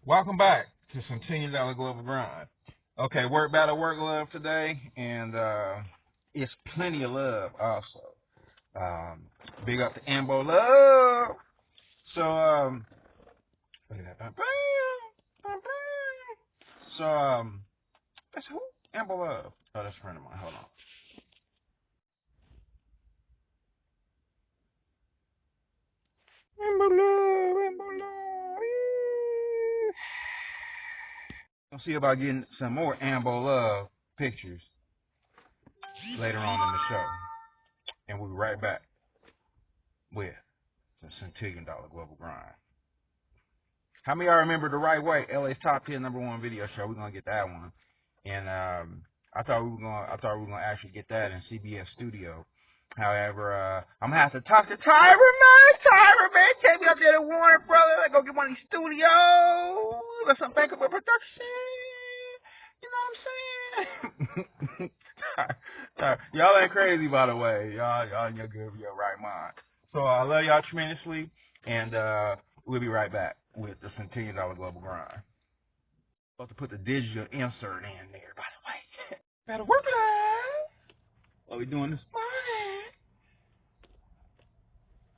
Welcome back to Centillion Global Grind. Okay, work battle, work love today, and it's plenty of love also. Big up to Ambo Love. So look at that. So that's who? Ambo Love. Oh, that's a friend of mine. Hold on. Ambo Love, Ambo Love. I'll see about getting some more Ambo Love pictures later on in the show. And we'll be right back with the Centillion Global Grind. How many of y'all remember The Right Way, LA's top 10 #1 video show? We're gonna get that one. And I thought we were gonna actually get that in CBS Studio. However, I'm gonna have to talk to Tyra, man, take me up there to Warner Brothers. I go get one of these studios. Let's bank up a production. You know what I'm saying? Y'all ain't crazy, by the way. Y'all in your right mind. So I love y'all tremendously, and we'll be right back with the Centillion Global Grind. About to put the digital insert in there, by the way. Gotta work it out. What we doing this morning?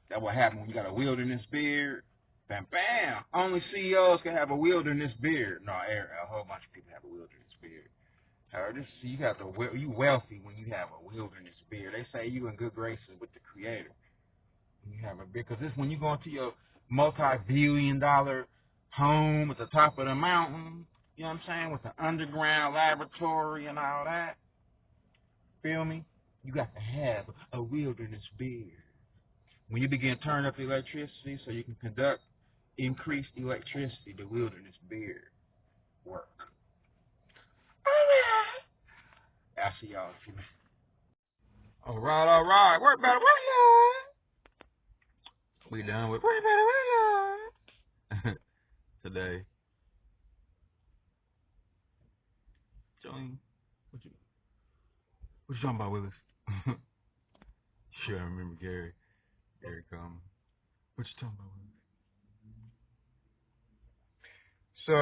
That's what happened when you got a wilderness beard. Bam, bam. Only CEOs can have a wilderness beard. No, a whole bunch of people have a wilderness beard. You wealthy when you have a wilderness beard. They say you in good graces with the Creator. You have a beard, because this when you go into your multi-billion-dollar home at the top of the mountain. You know what I'm saying? With the underground laboratory and all that. Feel me? You got to have a wilderness beard. When you begin to turn up the electricity so you can conduct increased electricity, the wilderness beard work. I'll see y'all in a few minutes. All right. Work better, work hard. We done with work better, work hard. Today. Johnny, what you talking about, Willis? Sure, I remember Gary. Gary Coleman. What you talking about, Willis? So,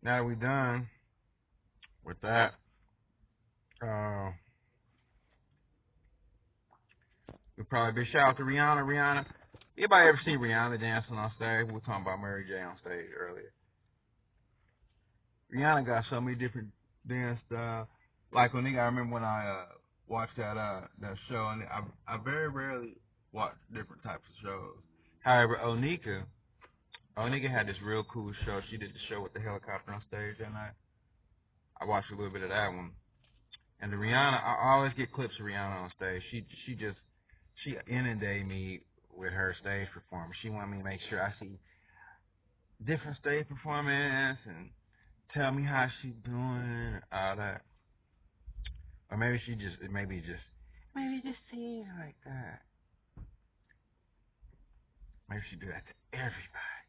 now that we done with that, we'll probably be shout out to Rihanna. Rihanna. Anybody ever seen Rihanna dancing on stage? We were talking about Mary J on stage earlier. Rihanna got so many different dance styles. Like I remember when I watched that show, and I very rarely watch different types of shows. However, Onika had this real cool show. She did the show with the helicopter on stage that night. I watched a little bit of that one. And the Rihanna, I always get clips of Rihanna on stage. She inundated me with her stage performance. She wanted me to make sure I see different stage performance and tell me how she's doing, all that. Or maybe just see it like that. Maybe she do that to everybody.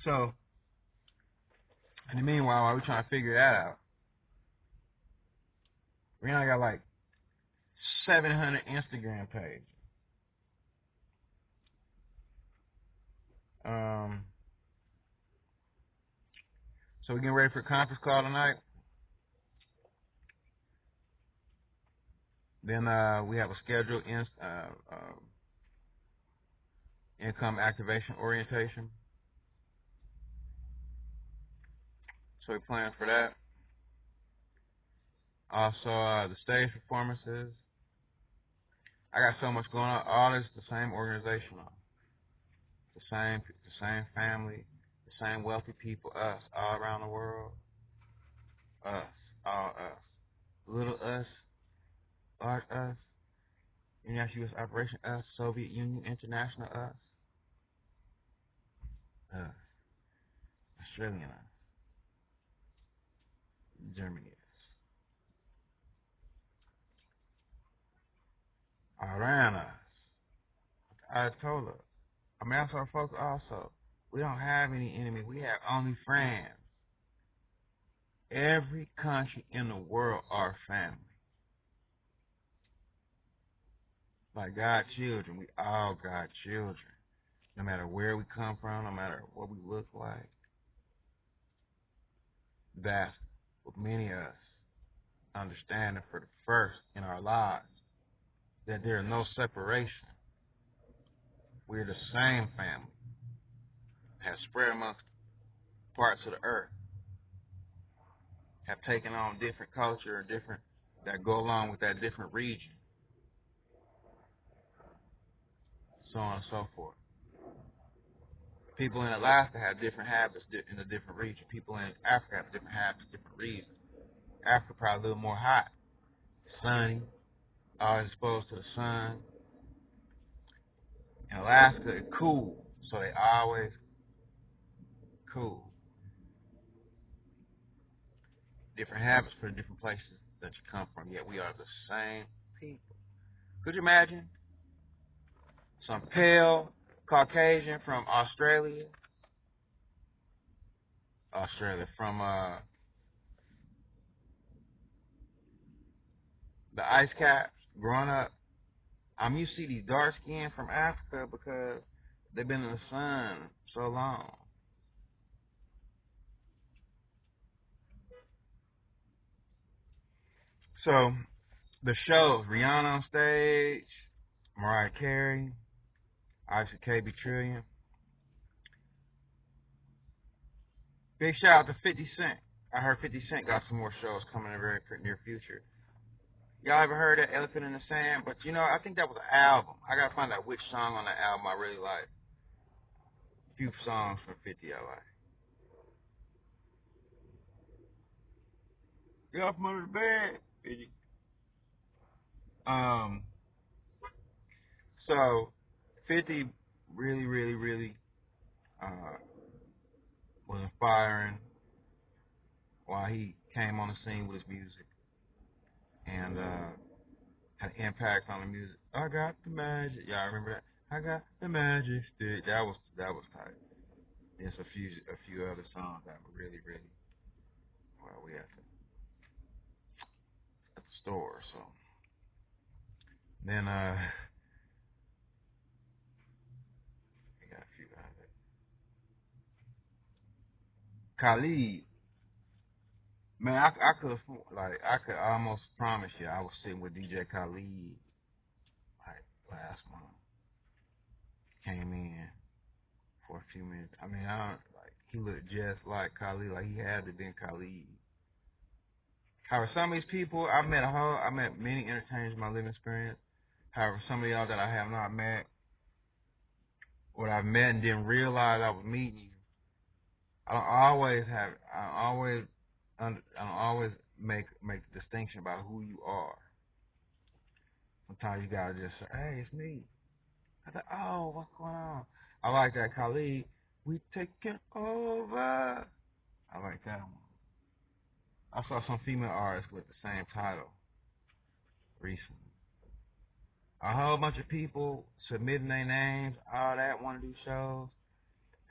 So, in the meanwhile, while we're trying to figure that out, Rihanna got like 700 Instagram pages. So we're getting ready for a conference call tonight. Then we have a scheduled income activation orientation. So we're planning for that. Also, the stage performances. I got so much going on. All this the same organization. The same family, the same wealthy people, us, all around the world. Us, all us. Little us, large us, International U.S. Operation us, Soviet Union, International us. Australian us. Germany us. Iran us. I told her. I told our folks also, we don't have any enemies. We have only friends. Every country in the world are family. Like God's children, we all God's children. No matter where we come from, no matter what we look like. That's what many of us understanding for the first in our lives, that there is no separation. We're the same family, have spread amongst parts of the earth, have taken on different culture, different that go along with that different region, so on and so forth. People in Alaska have different habits in a different region. People in Africa have different habits, different reasons. Africa probably a little more hot, sunny, always exposed to the sun. In Alaska, it's cool, so they always cool. Different habits for the different places that you come from, yet we are the same people. Could you imagine some pale Caucasian from Australia, from the ice caps growing up? You see these dark skin from Africa because they've been in the sun so long. So the shows, Rihanna on stage, Mariah Carey, obviously KB Trillion. Big shout out to 50 Cent. I heard 50 Cent got some more shows coming in the very near future. Y'all ever heard that Elephant in the Sand? But I think that was an album. I gotta find out which song on the album I really like. A few songs from 50 I like. Get off under the bed, 50. So 50 really, really, really was inspiring while he came on the scene with his music and had an impact on the music. I got the magic. Y'all remember that? I got the magic stick. That was tight. There's a few other songs that were really, really well. We at the store, so then we got a few others. Khalid, man, I could almost promise you I was sitting with DJ Khalid like last month. Came in for a few minutes. I mean, he looked just like Khalid, like he had to been Khalid. However, some of these people I met many entertainers in my living experience. However, some of y'all that I have not met, what I've met and didn't realize I was meeting you, I don't always make the distinction about who you are. Sometimes you gotta just say, "Hey, it's me." I thought, "Oh, what's going on?" I like that Khalid. We taking over. I like that one. I saw some female artists with the same title recently. A whole bunch of people submitting their names, all that, want to do shows.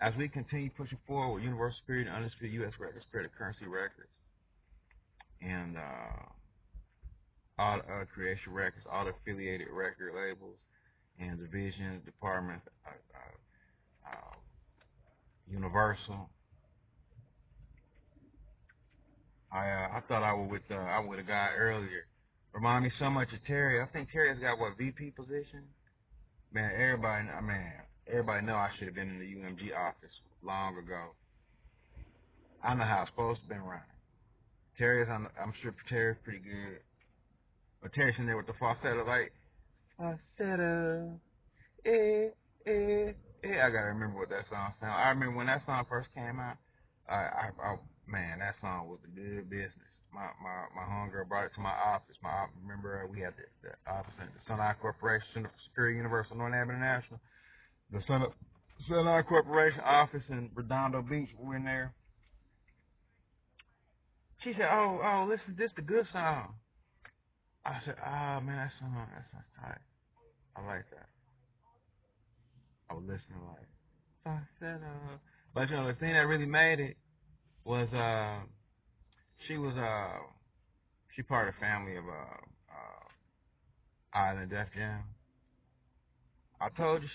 As we continue pushing forward with Universal Spirit and Undisputed U.S. Records, Spirit of Currency Records, and all the Creation Records, all the affiliated record labels and divisions, departments, Universal. I thought I was with a guy earlier. Remind me so much of Terry. I think Terry has got what, VP position? Man, everybody know I should have been in the UMG office long ago. I know how it's supposed to be running. I'm sure Terry's pretty good. But Terry's in there with the falsetto, like, falsetto, eh, eh, eh. I gotta remember what that song sounded. I remember when that song first came out. Man, that song was a good business. My homegirl brought it to my office. Remember we had the office in the Sunlight Corporation, Center for Security, Universal North International. The Sunlight Corporation office in Redondo Beach. We were in there. She said, "Oh, listen, this the good song." I said, "Oh man, that song tight. I like that." I was listening like, I said, but the thing that really made it was she was she part of the family of Island Def Jam. I told you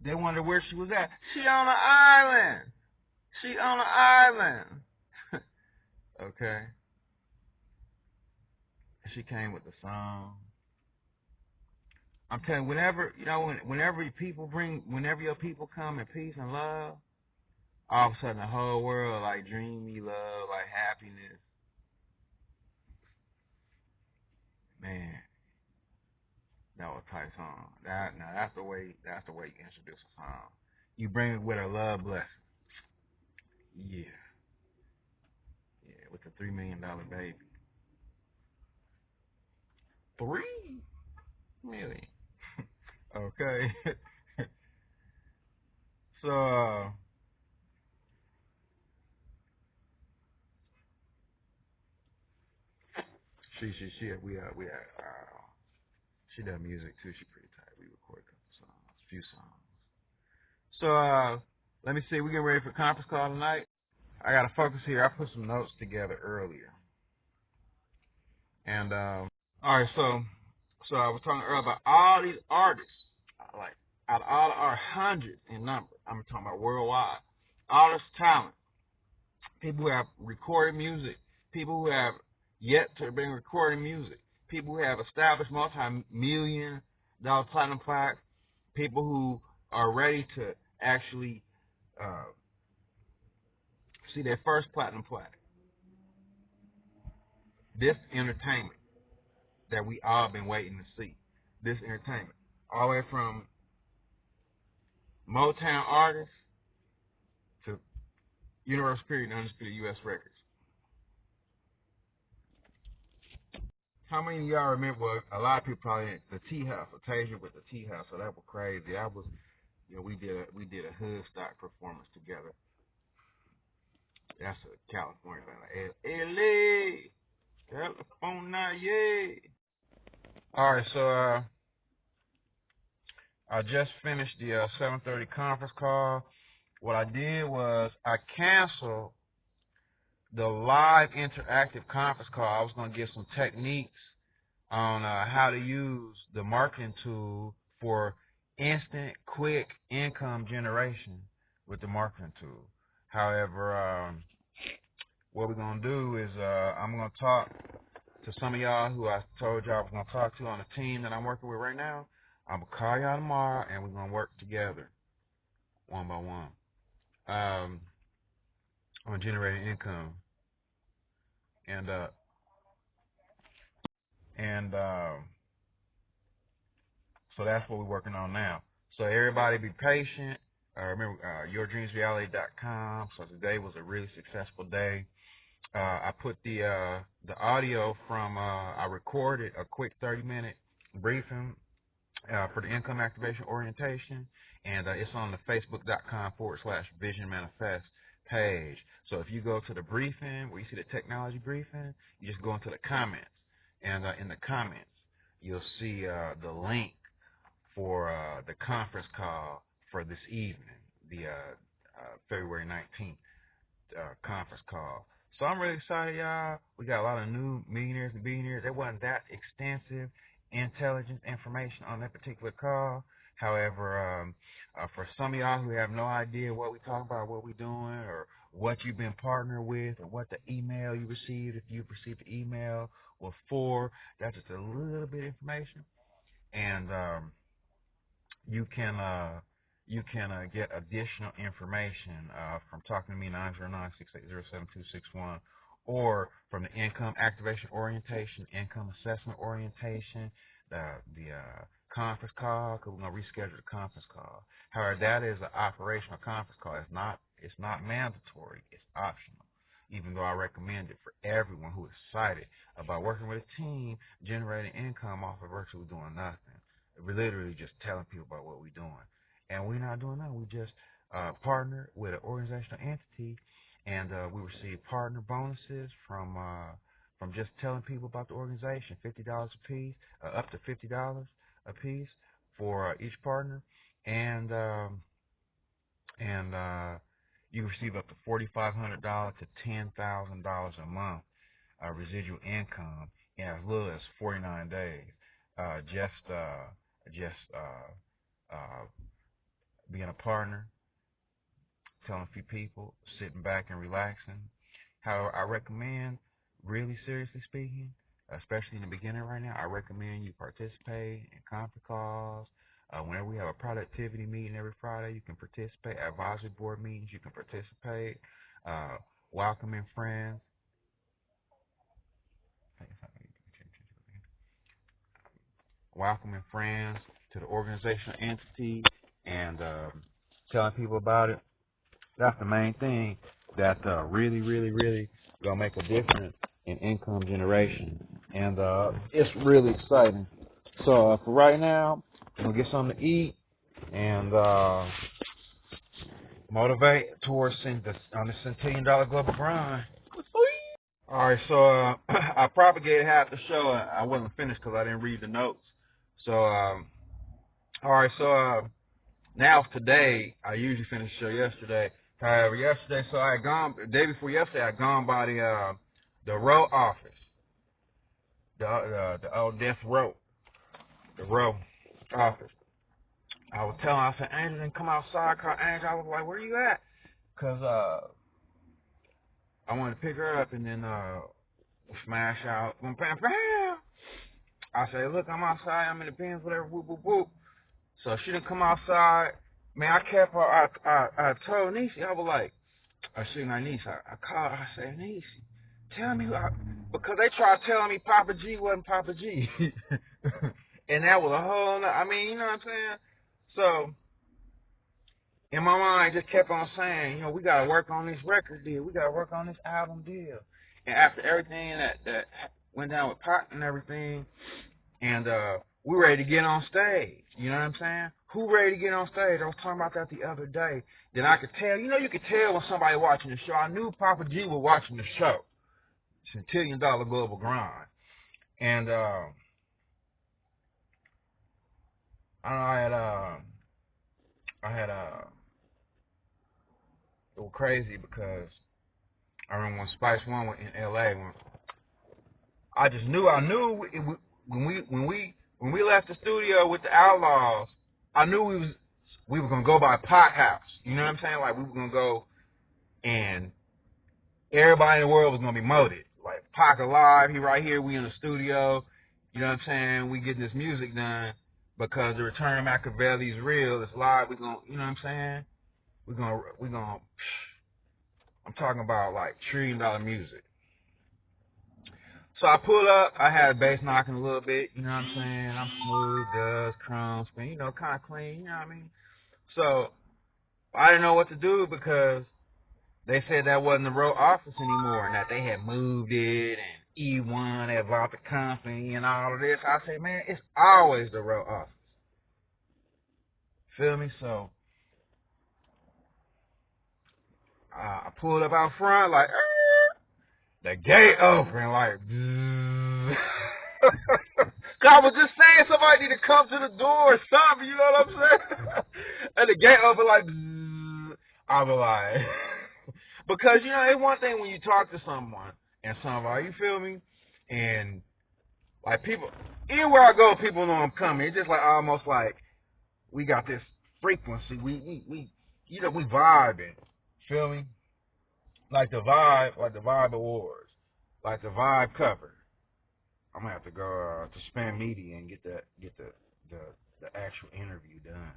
they wondered where she was at. She on an island. She on an island. Okay. She came with the song. I'm telling you, whenever whenever your people come in peace and love, all of a sudden the whole world like dreamy love, like happiness. Man, that was a tight song. That's the way you introduce a song. You bring it with a love blessing. Yeah. Yeah, with the $3 million baby. 3 million. Okay. So she does music too. She pretty tight. We record a few songs. So let me see. We getting ready for conference call tonight. I gotta focus here. I put some notes together earlier, and all right. So I was talking earlier about all these artists, like out of all our hundreds in number. I'm talking about worldwide. All this talent, people who have recorded music, people who have yet to been recording music, people who have established multi-million-dollar platinum plaques, people who are ready to actually see their first platinum plaque. This entertainment that we all been waiting to see. This entertainment, all the way from Motown artists to Universal Period and Undisputed U.S. Records. How many of y'all remember? Well, a lot of people probably the Tea House, Occasion with the Tea House. So that was crazy. That was, we did a hood stock performance together. That's a California thing. Like L.A. California, yeah. All right, so I just finished the 7:30 conference call. What I did was I canceled the live interactive conference call. I was going to give some techniques on how to use the marketing tool for instant, quick income generation with the marketing tool. However, what we're going to do is I'm going to talk to some of y'all who I told y'all I was going to talk to on the team that I'm working with right now. I'm going to call y'all tomorrow, and we're going to work together one by one on generating income. And so that's what we're working on now. So everybody be patient. Remember, yourdreamsreality.com. So today was a really successful day. I put the audio from, I recorded a quick 30-minute briefing for the income activation orientation, and it's on the facebook.com/Vision Manifest page. So if you go to the briefing, where you see the technology briefing, you just go into the comments, and in the comments, you'll see the link for the conference call for this evening, the February 19th conference call. So I'm really excited, y'all. We got a lot of new millionaires and billionaires. There wasn't that extensive intelligence information on that particular call. However, for some of y'all who have no idea what we talk about, what we're doing, or what you've been partnered with, or what the email you received, if you received the email, was for, that's just a little bit of information. And you can get additional information from talking to me, 909-680-7261, or from the income activation orientation, income assessment orientation, the conference call, because we're going to reschedule the conference call. However, that is an operational conference call. It's not mandatory. It's optional, even though I recommend it for everyone who is excited about working with a team, generating income off of virtually doing nothing. We're literally just telling people about what we're doing. And we're not doing that. We just partner with an organizational entity, and we receive partner bonuses from just telling people about the organization, $50 a piece, up to $50 a piece for each partner, and you receive up to $4,500 to $10,000 a month residual income in as little as 49 days. Just being a partner, telling a few people, sitting back and relaxing. However, I recommend, really seriously speaking, especially in the beginning right now, I recommend you participate in conference calls. Whenever we have a productivity meeting every Friday, you can participate. Advisory board meetings, you can participate. Welcoming friends. Welcoming friends to the organizational entity and telling people about it. That's the main thing that really, really, really gonna make a difference in income generation, and it's really exciting. So for right now, I'm gonna get something to eat and motivate towards on the $Centillion global grind. All right, so I propagated half the show. I wasn't finished because I didn't read the notes. So all right, so now today, I usually finish the show yesterday. However, yesterday, so I had gone, the day before yesterday, I had gone by the row office, the old death row, the row office. I was telling, I said, Angel didn't come outside. I called Angel. I was like, where you at? Because I wanted to pick her up and then smash out. Bam, bam, bam. I said, look, I'm outside. I'm in the bins, whatever, whoop, whoop, whoop. So she didn't come outside. Man, I kept her. I told Niecy, I was like, I see my niece. I called her. I said, Niecy, tell me, because they tried telling me Papa G wasn't Papa G. And that was a whole nother, I mean, you know what I'm saying? So, in my mind, I just kept on saying, you know, we got to work on this record deal. We got to work on this album deal. And after everything that went down with Pac and everything, and we ready to get on stage. You know what I'm saying? Who ready to get on stage? I was talking about that the other day. Then I could tell, you know, you could tell when somebody watching the show. I knew Papa G was watching the show. $Centillion global grind. And I had it was crazy because I remember when Spice One was in LA, when I knew when we left the studio with the Outlaws, I knew we were gonna go by Pac House. You know what I'm saying? Like we were gonna go, and everybody in the world was gonna be molded. Like Pac alive, he right here. We in the studio. You know what I'm saying? We getting this music done because the Return of Machiavelli is real. It's live. We gonna, you know what I'm saying? We gonna. I'm talking about like $1 trillion music. So I pulled up. I had bass knocking a little bit. You know what I'm saying? I'm smooth, dust, crumbs, you know, kind of clean. You know what I mean? So I didn't know what to do because they said that wasn't the row office anymore and that they had moved it and E1 had bought the company and all of this. I said, man, it's always the row office. Feel me? So I pulled up out front like, the gate open like, I was just saying somebody need to come to the door or something, you know what I'm saying? And the gate open like, I was like, because, you know, it's one thing when you talk to someone and somebody, you feel me? And, like, people, anywhere I go, people know I'm coming. It's just like almost like we got this frequency. We you know, we vibing. Feel me? Like the Vibe Awards. Like the Vibe cover. I'm gonna have to go to Spam Media and get the actual interview done.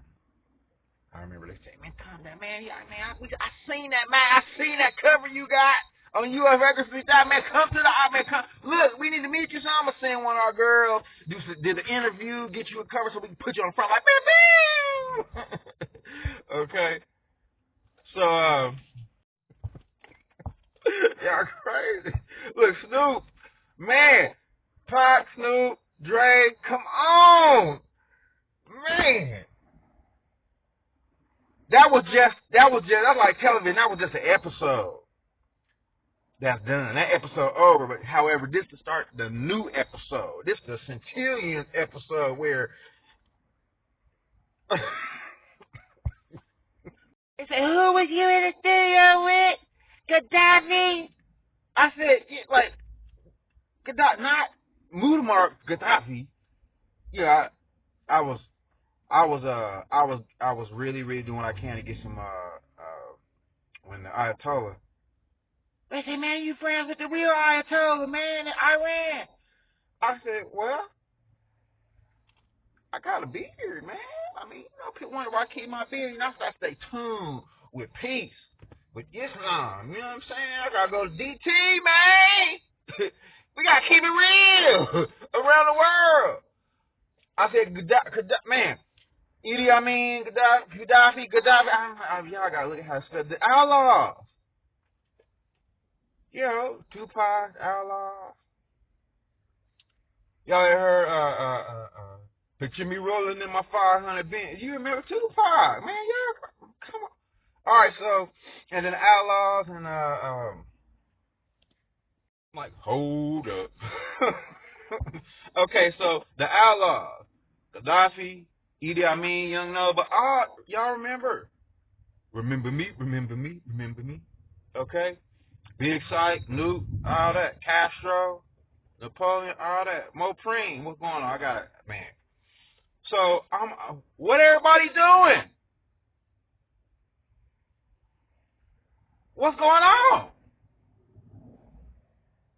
I remember they say, man, calm down, man. Yeah, man, I seen that, man. I seen that cover you got on US Records. Man, come to the man. Come. Look, we need to meet you. So I'm gonna send one of our girls, did the interview, get you a cover so we can put you on the front like, bam, bam. Okay. So, y'all crazy. Look, Snoop, man, Pac, Snoop, Dre, come on, man. That's like television. That was just an episode. That's done. That episode over. But however, this to start the new episode. This the Centillion episode where they said, who was you in the studio with? Gaddafi? I said, like, Gaddafi, not Muammar Gaddafi. Yeah, I was really doing what I can to get some when the Ayatollah. They say, man, you friends with the real Ayatollah, man, in Iran. I said, well, I got a beard, man. I mean, people wonder why I keep my beard. I gotta stay tuned with peace, with Islam. You know what I'm saying? I gotta go to DT, man. We gotta keep it real around the world. I said, man, Idi Amin, Gaddafi. Y'all gotta look at how I spell the outlaws. You know, Tupac, outlaws. Y'all ever heard, picture me rolling in my 500 Benz. You remember Tupac, man? Yeah, come on. All right, so, and then outlaws and, I'm like, hold up. Okay, so the outlaws, Gaddafi, Idi Amin, Young No, but y'all remember me, okay? Big Sight, Nuke, all that, Castro, Napoleon, all that, Mopreme, what's going on? I got it, man. So, what everybody doing? What's going on?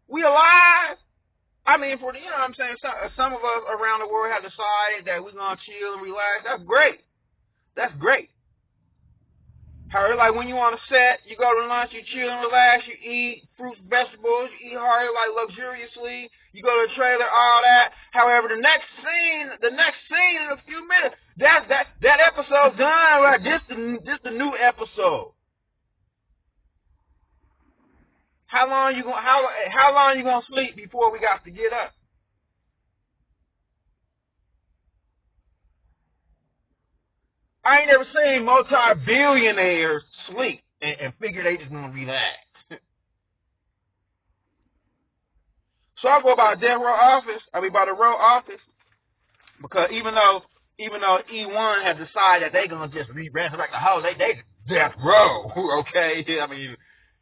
We alive? I mean, you know what I'm saying? Some of us around the world have decided that we're going to chill and relax. That's great. That's great. However, like when you on a set, you go to lunch, you chill and relax, you eat fruits, vegetables, you eat hard, like luxuriously, you go to the trailer, all that. However, the next scene in a few minutes, that episode's done, right? This the new episode. How long you gonna sleep before we got to get up? I ain't never seen multi-billionaires sleep and figure they just gonna relax. So I go by the row office, because even though E1 has decided that they gonna just resurrect the whole, they death row, okay? I mean,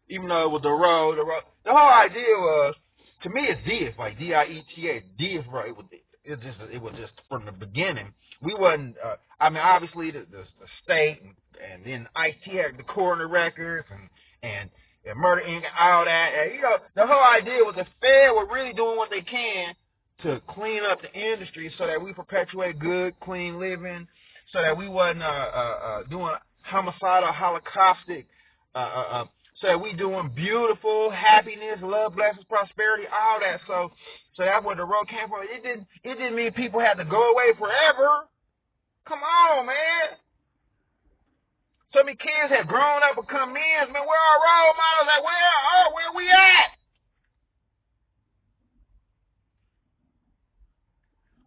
even though it was the row, the whole idea was, to me, it's DIF, like DIETA, DIF row. It was just from the beginning. We wasn't. I mean, obviously the state and then IT had the coroner records and Murder Inc. and all that. And, you know, the whole idea was the Fed were really doing what they can to clean up the industry so that we perpetuate good, clean living, so that we wasn't doing homicidal, holocaustic. So that we doing beautiful, happiness, love, blessings, prosperity, all that. So that's where the road came from. It didn't mean people had to go away forever. Come on, man. So many kids have grown up, become men. Man, where are role models at? Where we at?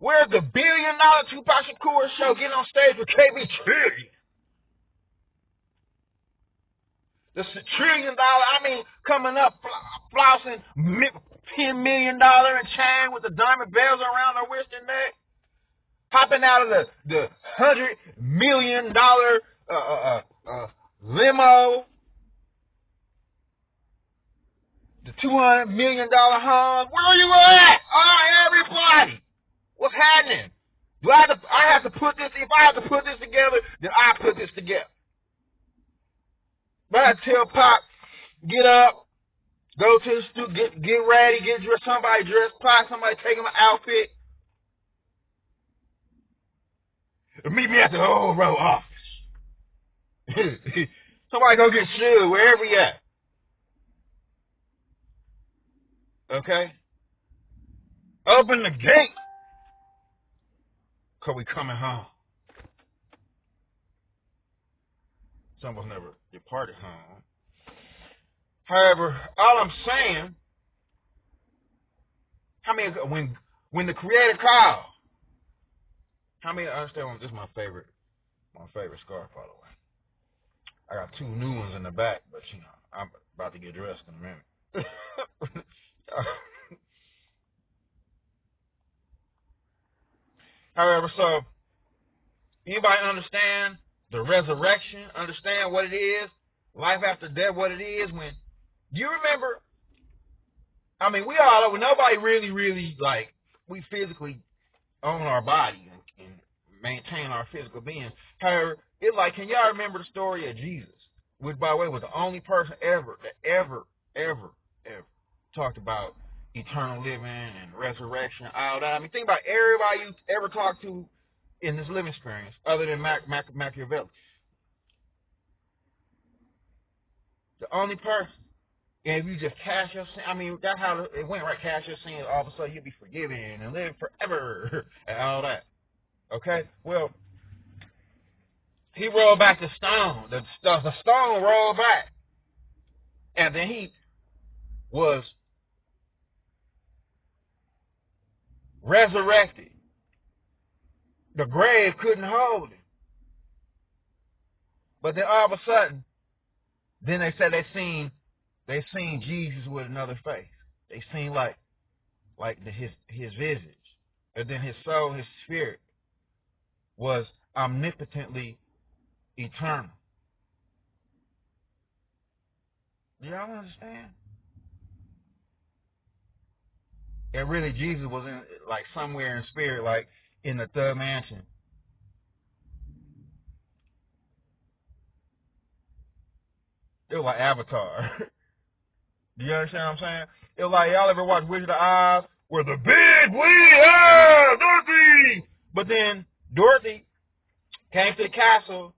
Where's the $1 billion Tupac Shakur show getting on stage with KBT? The $1 trillion, coming up, flossing $10 million in chain with the diamond bells around her wrist and neck, hopping out of the $100 million limo, the $200 million home. Where are you at? All right, everybody, what's happening? I have to put this. If I have to put this together, then I put this together. But I tell Pop, get up, go to the studio, get ready, get dressed. Somebody dressed, Pop, somebody take him an outfit. Meet me at the old row office. Somebody go get shoes wherever you at. Okay? Open the gate, because we coming home. Some of us never departed home. However, all I'm saying, when the Creator calls, how many understand? This is my favorite scarf, by the way. I got 2 new ones in the back, but you know, I'm about to get dressed in a minute. However, so anybody understand the resurrection? Understand what it is? Life after death, what it is? When you remember, I mean, we all over. Nobody really like we physically own our body and maintain our physical being. However, it's like, can y'all remember the story of Jesus, which by the way was the only person ever that ever talked about eternal living and resurrection, all that. I mean, think about everybody you ever talked to in this living experience, other than Machiavelli. The only person. And if you just cast your sin, I mean, that's how it went, right? Cast your sin, all of a sudden you'll be forgiven and live forever and all that. Okay? Well, he rolled back the stone. The stone rolled back. And then he was resurrected. The grave couldn't hold him. But then all of a sudden, then they said they seen Jesus with another face. They seen like his visage. And then his soul, his spirit was omnipotently eternal. Do y'all understand? And really Jesus was in like somewhere in spirit, like in the third mansion. It was like Avatar. Do you understand what I'm saying? It was like, y'all ever watch Wizard of Oz where the big wheel, Dorothy! But then Dorothy came to the castle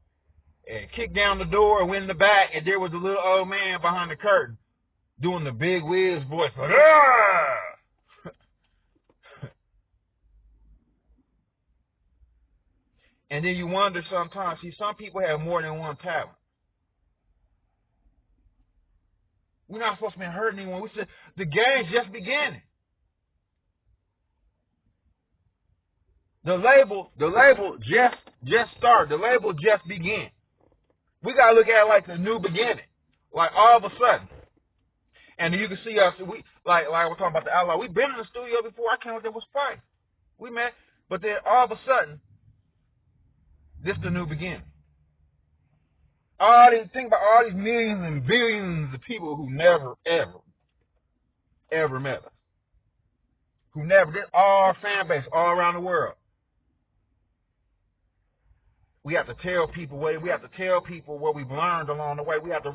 and kicked down the door and went in the back, and there was a little old man behind the curtain doing the big Wiz voice. Like, ah! And then you wonder sometimes, see, some people have more than one talent. We're not supposed to be hurting anyone. We said the game's just beginning. The label just started. The label just began. We gotta look at it like the new beginning. Like all of a sudden. And you can see us, we like we're talking about the Outlaw. We've been in the studio before. I came up there was fight. We met, but then all of a sudden, this is the new beginning. Think about all these millions and billions of people who never, ever met us. Who never did, all our fan base all around the world. We have to tell people what we've learned along the way. We have to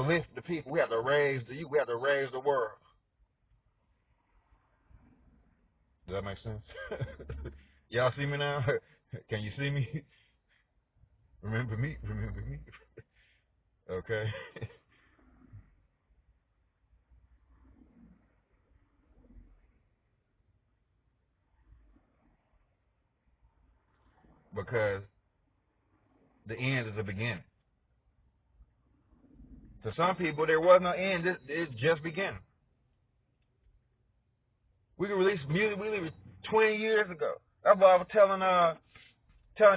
lift the people. We have to raise the youth. We have to raise the world. Does that make sense? Y'all see me now? Can you see me? Remember me? Okay. Because the end is the beginning. To some people, there was no end. It's just beginning. We could release music we released 20 years ago. That's what I was telling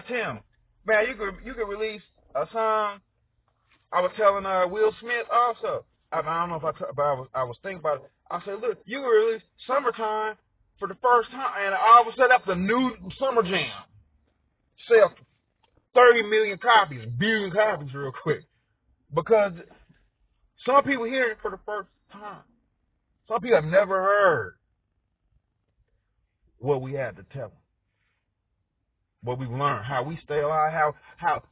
Tim. Man, you could release a song. I was telling Will Smith also. I don't know if I was thinking about it. I said, look, you could release Summertime for the first time, and all of a sudden that's the new Summer Jam. Sell 30 million copies, billion copies real quick. Because some people hear it for the first time. Some people have never heard what we had to tell them. What we've learned, how we stay alive, how.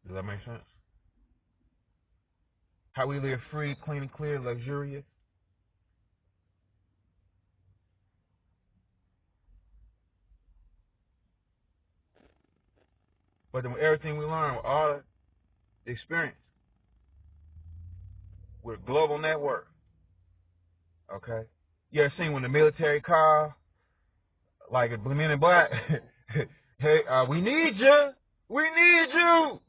Does that make sense? How we live free, clean and clear, luxurious. But then everything we learn, with all the experience, with a global network, okay? You ever seen when the military call, like a Men in Black, hey, we need you. We need you.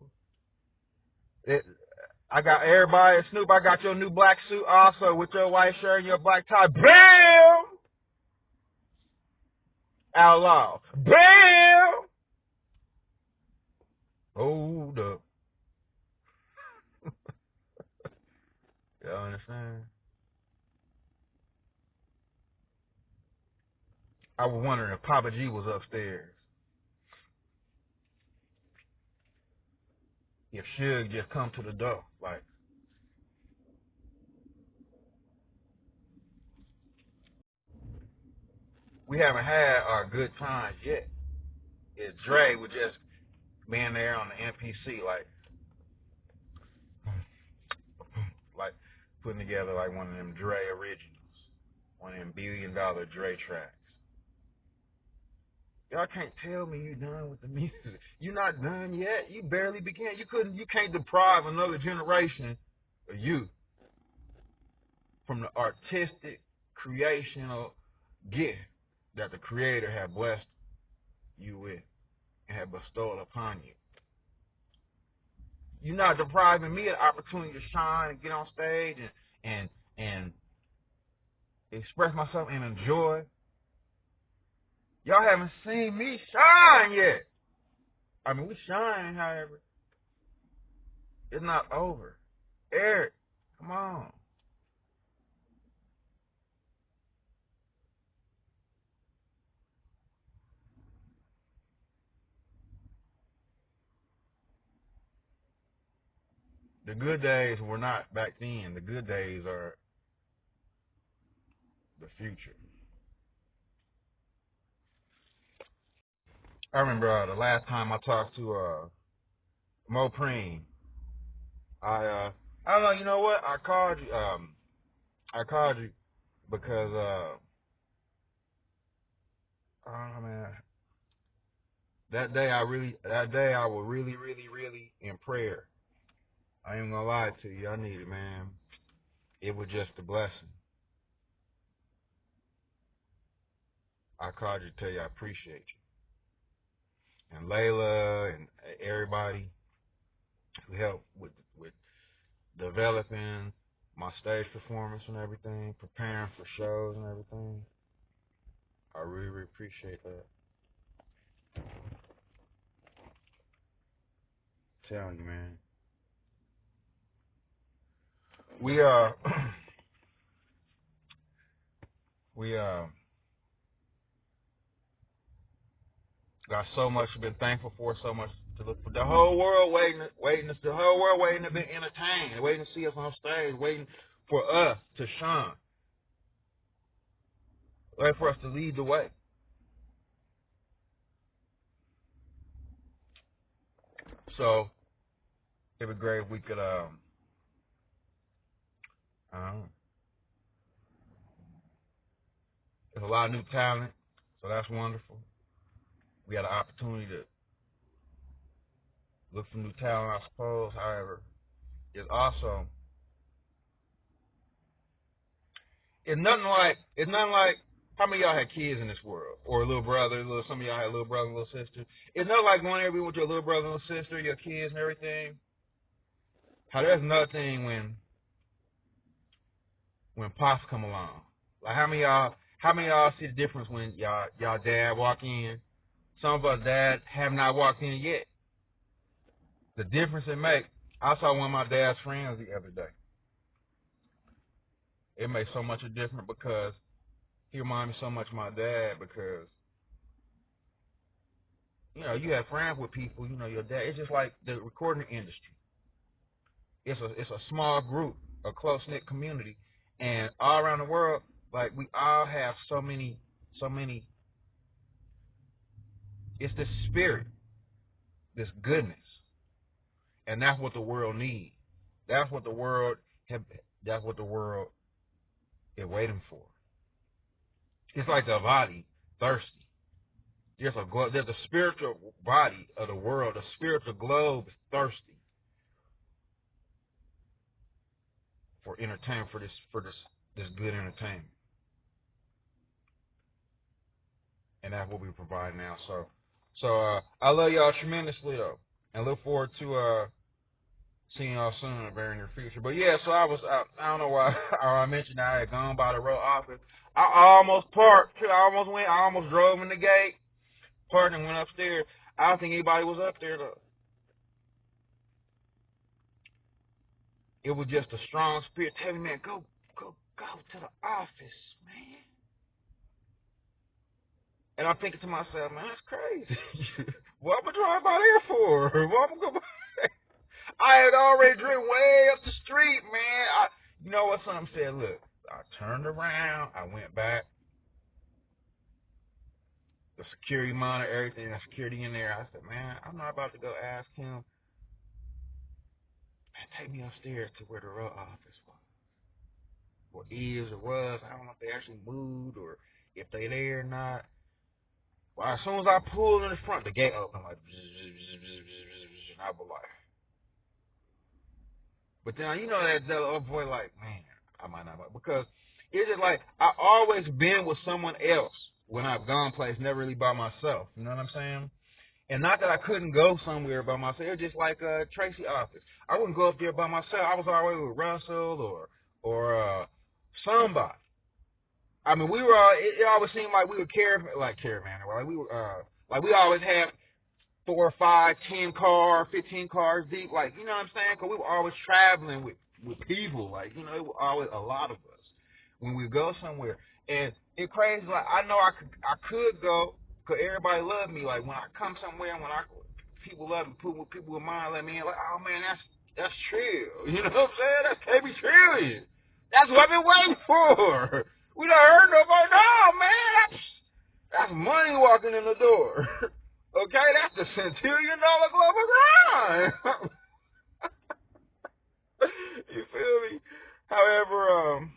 I got everybody, Snoop, I got your new black suit also with your white shirt and your black tie. Bam! Outlaw. Bam! Hold up. Y'all understand? I was wondering if Papa G was upstairs. If Suge just come to the door, like, we haven't had our good times yet. If Dre would just being there on the NPC, like putting together like one of them Dre originals, one of them $1 billion Dre tracks. Y'all can't tell me you done with the music. You're not done yet. You barely began. You can't deprive another generation of you from the artistic creational gift that the Creator had blessed you with and had bestowed upon you. You're not depriving me of the opportunity to shine and get on stage and express myself and enjoy. Y'all haven't seen me shine yet. I mean, we shine, however. It's not over. Eric, come on. The good days were not back then. The good days are the future. I remember the last time I talked to Mo Preem. I don't know. You know what? I called you. I called you because oh man, that day I was really in prayer. I ain't gonna lie to you. I need it, man. It was just a blessing. I called you to tell you I appreciate you. And Layla and everybody who helped with developing my stage performance and everything, preparing for shows and everything. I really appreciate that. I'm telling you, man. We got so much to be thankful for, so much to look for. The whole world waiting to be entertained, waiting to see us on stage, waiting for us to shine, waiting for us to lead the way. So it'd be great if we could there's a lot of new talent, so that's wonderful. We had an opportunity to look for new talent, I suppose. However, it's also it's nothing like how many of y'all had kids in this world, or a little brother, some of y'all had a little brother, and little sister. It's not like going everywhere with your little brother and little sister, your kids and everything. How there's nothing when pops come along. Like how many of y'all see the difference when y'all dad walk in? Some of us dads have not walked in yet. The difference it makes. I saw one of my dad's friends the other day. It makes so much a difference because he reminds me so much of my dad because, you have friends with people, your dad. It's just like the recording industry. It's a small group, a close-knit community. And all around the world, like we all have so many, it's this spirit, this goodness. And that's what the world needs. That's what the world is waiting for. It's like the body thirsty. There's a spiritual body of the world. The spiritual globe is thirsty for entertainment, for this good entertainment. And that's what we provide now. So I love y'all tremendously though, and look forward to seeing y'all soon in the very near future. But yeah, so I don't know why I mentioned I had gone by the road office. I almost parked. I almost drove in the gate, parked and went upstairs. I don't think anybody was up there though. It was just a strong spirit telling me, man, go to the office, man. And I'm thinking to myself, man, that's crazy. What am I driving by there for? What am I going by? I had already driven way up the street, man. You know what? Something said, look, I turned around, I went back, the security monitor, everything, the security in there. I said, man, I'm not about to go ask him. Man, take me upstairs to where the real office was. Or is or was. I don't know if they actually moved or if they there or not. Well, as soon as I pulled in the front, the gate opened like, and I was like, but then you know that other boy like, man, I might not, because it's just like I always been with someone else when I've gone places, never really by myself. You know what I'm saying? And not that I couldn't go somewhere by myself. It's just like Tracy office. I wouldn't go up there by myself. I was always with Russell or somebody. I mean, we were. It always seemed like we were caravan, like we were like we always had 4 or 5, 10 cars, 15 cars deep. Like, you know what I'm saying? Because we were always traveling with people. Like, you know, it was always a lot of us when we go somewhere. And it's crazy. Like, I know I could go because everybody loved me. Like, when I come somewhere, people love me, people with mine let me in. Like, oh man, that's Trill. You know what I'm saying? That's KB Trillion. That's what I've been waiting for. We done heard nobody. No, man, that's money walking in the door. Okay, that's the Centillion global grind. You feel me? However,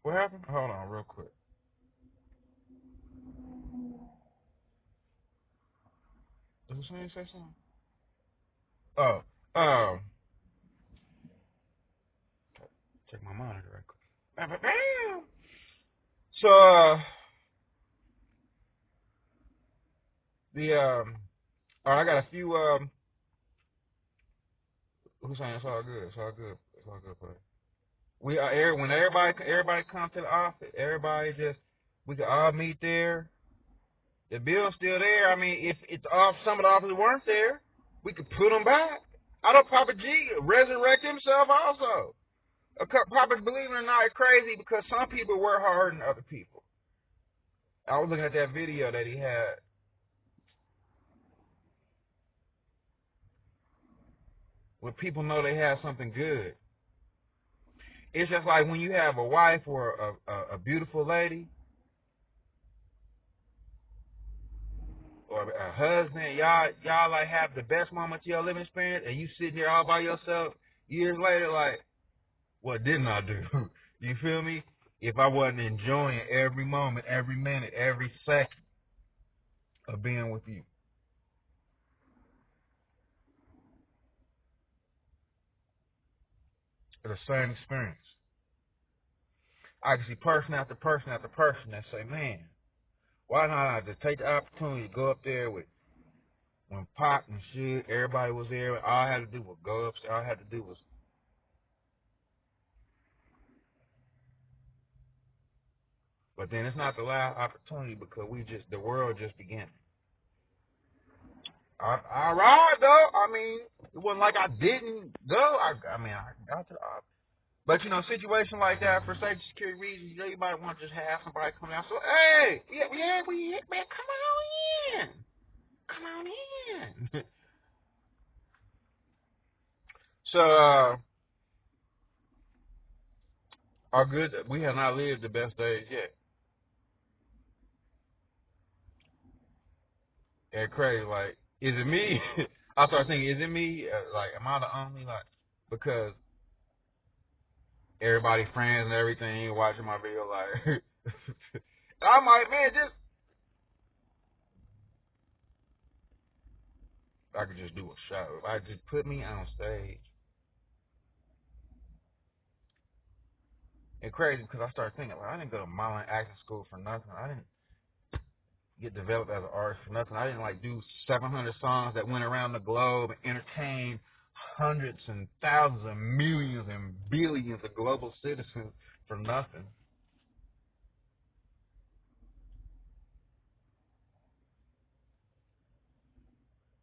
what happened? Hold on, real quick. Did Hussein say something? Check my monitor right quick. Bam. So, I got a few, Hussein, it's all good. It's all good, buddy. We are when everybody comes to the office, we can all meet there. The bill's still there. I mean, if it's off, some of the officers weren't there, we could put them back. I know Papa G resurrect himself also. Papa, believe it or not, it's crazy because some people work harder than other people. I was looking at that video that he had. When people know they have something good. It's just like when you have a wife or a beautiful lady or a husband, y'all like have the best moments of your living experience, and you sitting here all by yourself years later like, what didn't I do? You feel me? If I wasn't enjoying every moment, every minute, every second of being with you. It's the same experience. I can see person after person after person that say, man, why not I just take the opportunity to go up there when Pop and shit, everybody was there. All I had to do was go upstairs. All I had to do was. But then it's not the last opportunity because the world just began. I ride though. I mean, it wasn't like I didn't go. I got to the office. But, you know, situation like that, for safety security reasons, you might want to just have somebody come out. So, hey, man, come on in. Come on in. So, we have not lived the best days yet. And crazy, like, is it me? I started thinking, is it me? Like, am I the only, like, because everybody, friends and everything, watching my video, like, I'm like, man, I could just do a show. If I just put me on stage. It's crazy because I started thinking, like, I didn't go to modeling acting school for nothing. I didn't get developed as an artist for nothing. I didn't like do 700 songs that went around the globe and entertained hundreds and thousands and millions and billions of global citizens for nothing.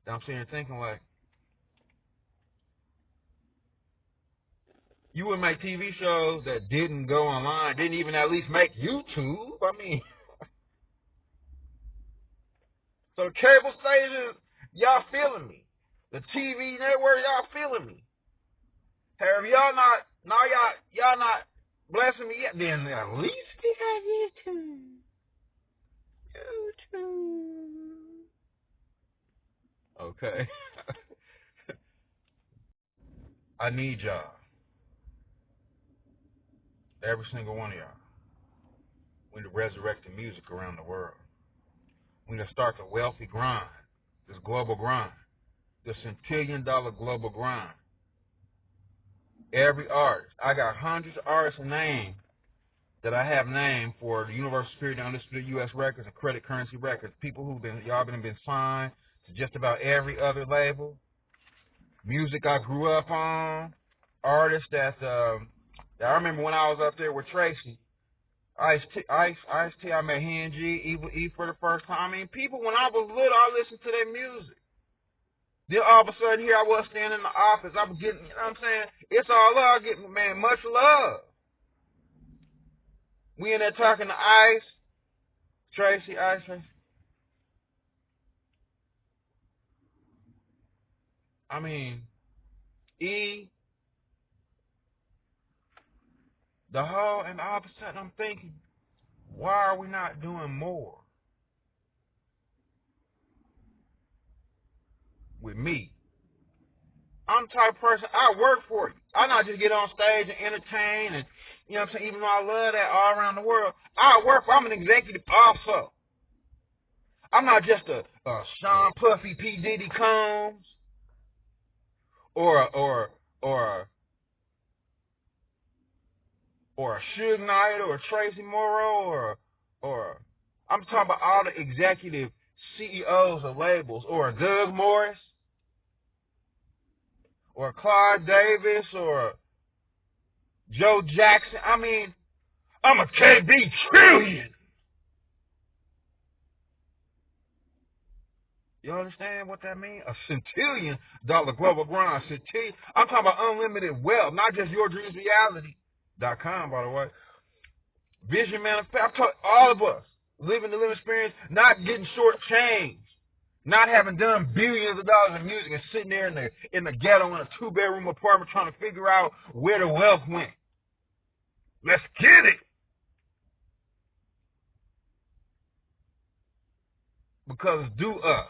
And I'm sitting here thinking, like, you would make TV shows that didn't go online, didn't even at least make YouTube. I mean, so the cable stations, y'all feeling me. The TV network, y'all feeling me. Have y'all not No, y'all not blessing me yet. Then at least they got YouTube. Okay. I need y'all. Every single one of y'all. We need to resurrect the music around the world. We need to start the wealthy grind. This global grind. The $Centillion global grind. Every artist. I got hundreds of artists named that I have named for the Universal Spirit, Undisputed U.S. Records, and Credit Currency Records. People who've been signed to just about every other label. Music I grew up on. Artists that I remember when I was up there with Tracy. Ice-T, I met Hen G, Evil E for the first time. I mean, people, when I was little, I listened to their music. Then all of a sudden, here I was standing in the office. I was getting, you know what I'm saying? It's all love. Getting, man, much love. We in there talking to Ice, Tracy. I mean, E, the whole, and all of a sudden I'm thinking, why are we not doing more with me? I'm the type of person, I work for you. I not just get on stage and entertain and, you know what I'm saying, even though I love that all around the world. I'm an executive also. I'm not just a Sean Puffy P. Diddy Combs or a Suge Knight or a Tracy Morrow or I'm talking about all the executive CEOs of labels or a Doug Morris or Clyde Davis or Joe Jackson. I mean, I'm a KB trillion. You understand what that means? A $Centillion global grind. Centillion. I'm talking about unlimited wealth, not just yourdreamsreality.com, by the way. Vision manifest. I'm talking all of us living the living experience, not getting shortchanged, not having done billions of dollars in music and sitting there in the ghetto in a 2-bedroom apartment trying to figure out where the wealth went. Let's get it. Because it's due us.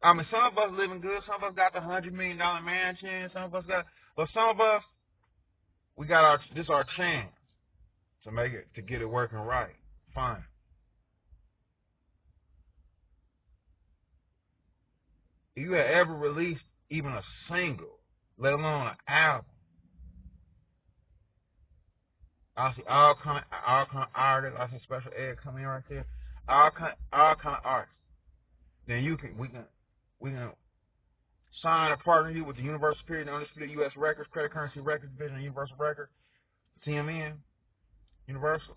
I mean, some of us living good. Some of us got the $100 million mansion. Some of us got, but some of us, we got this our chance to make it, to get it working right. Fine. If you had ever released even a single, let alone an album, I see all kind of artists. I see Special Ed coming in right there. All kind of artists. Then we can sign a partner you with the Universal Spirit and Undisputed U.S. Records, Credit Currency Records Division, of Universal Records, TMN, Universal.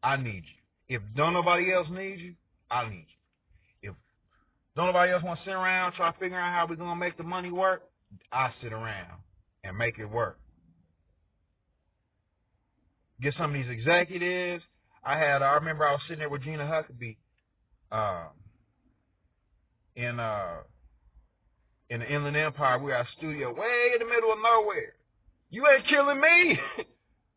I need you. If don't nobody else need you, I need you. If don't nobody else want to sit around try to figure out how we're gonna make the money work, I sit around and make it work. Get some of these executives. I remember I was sitting there with Gina Huckabee in the Inland Empire. We were at a studio way in the middle of nowhere. You ain't killing me.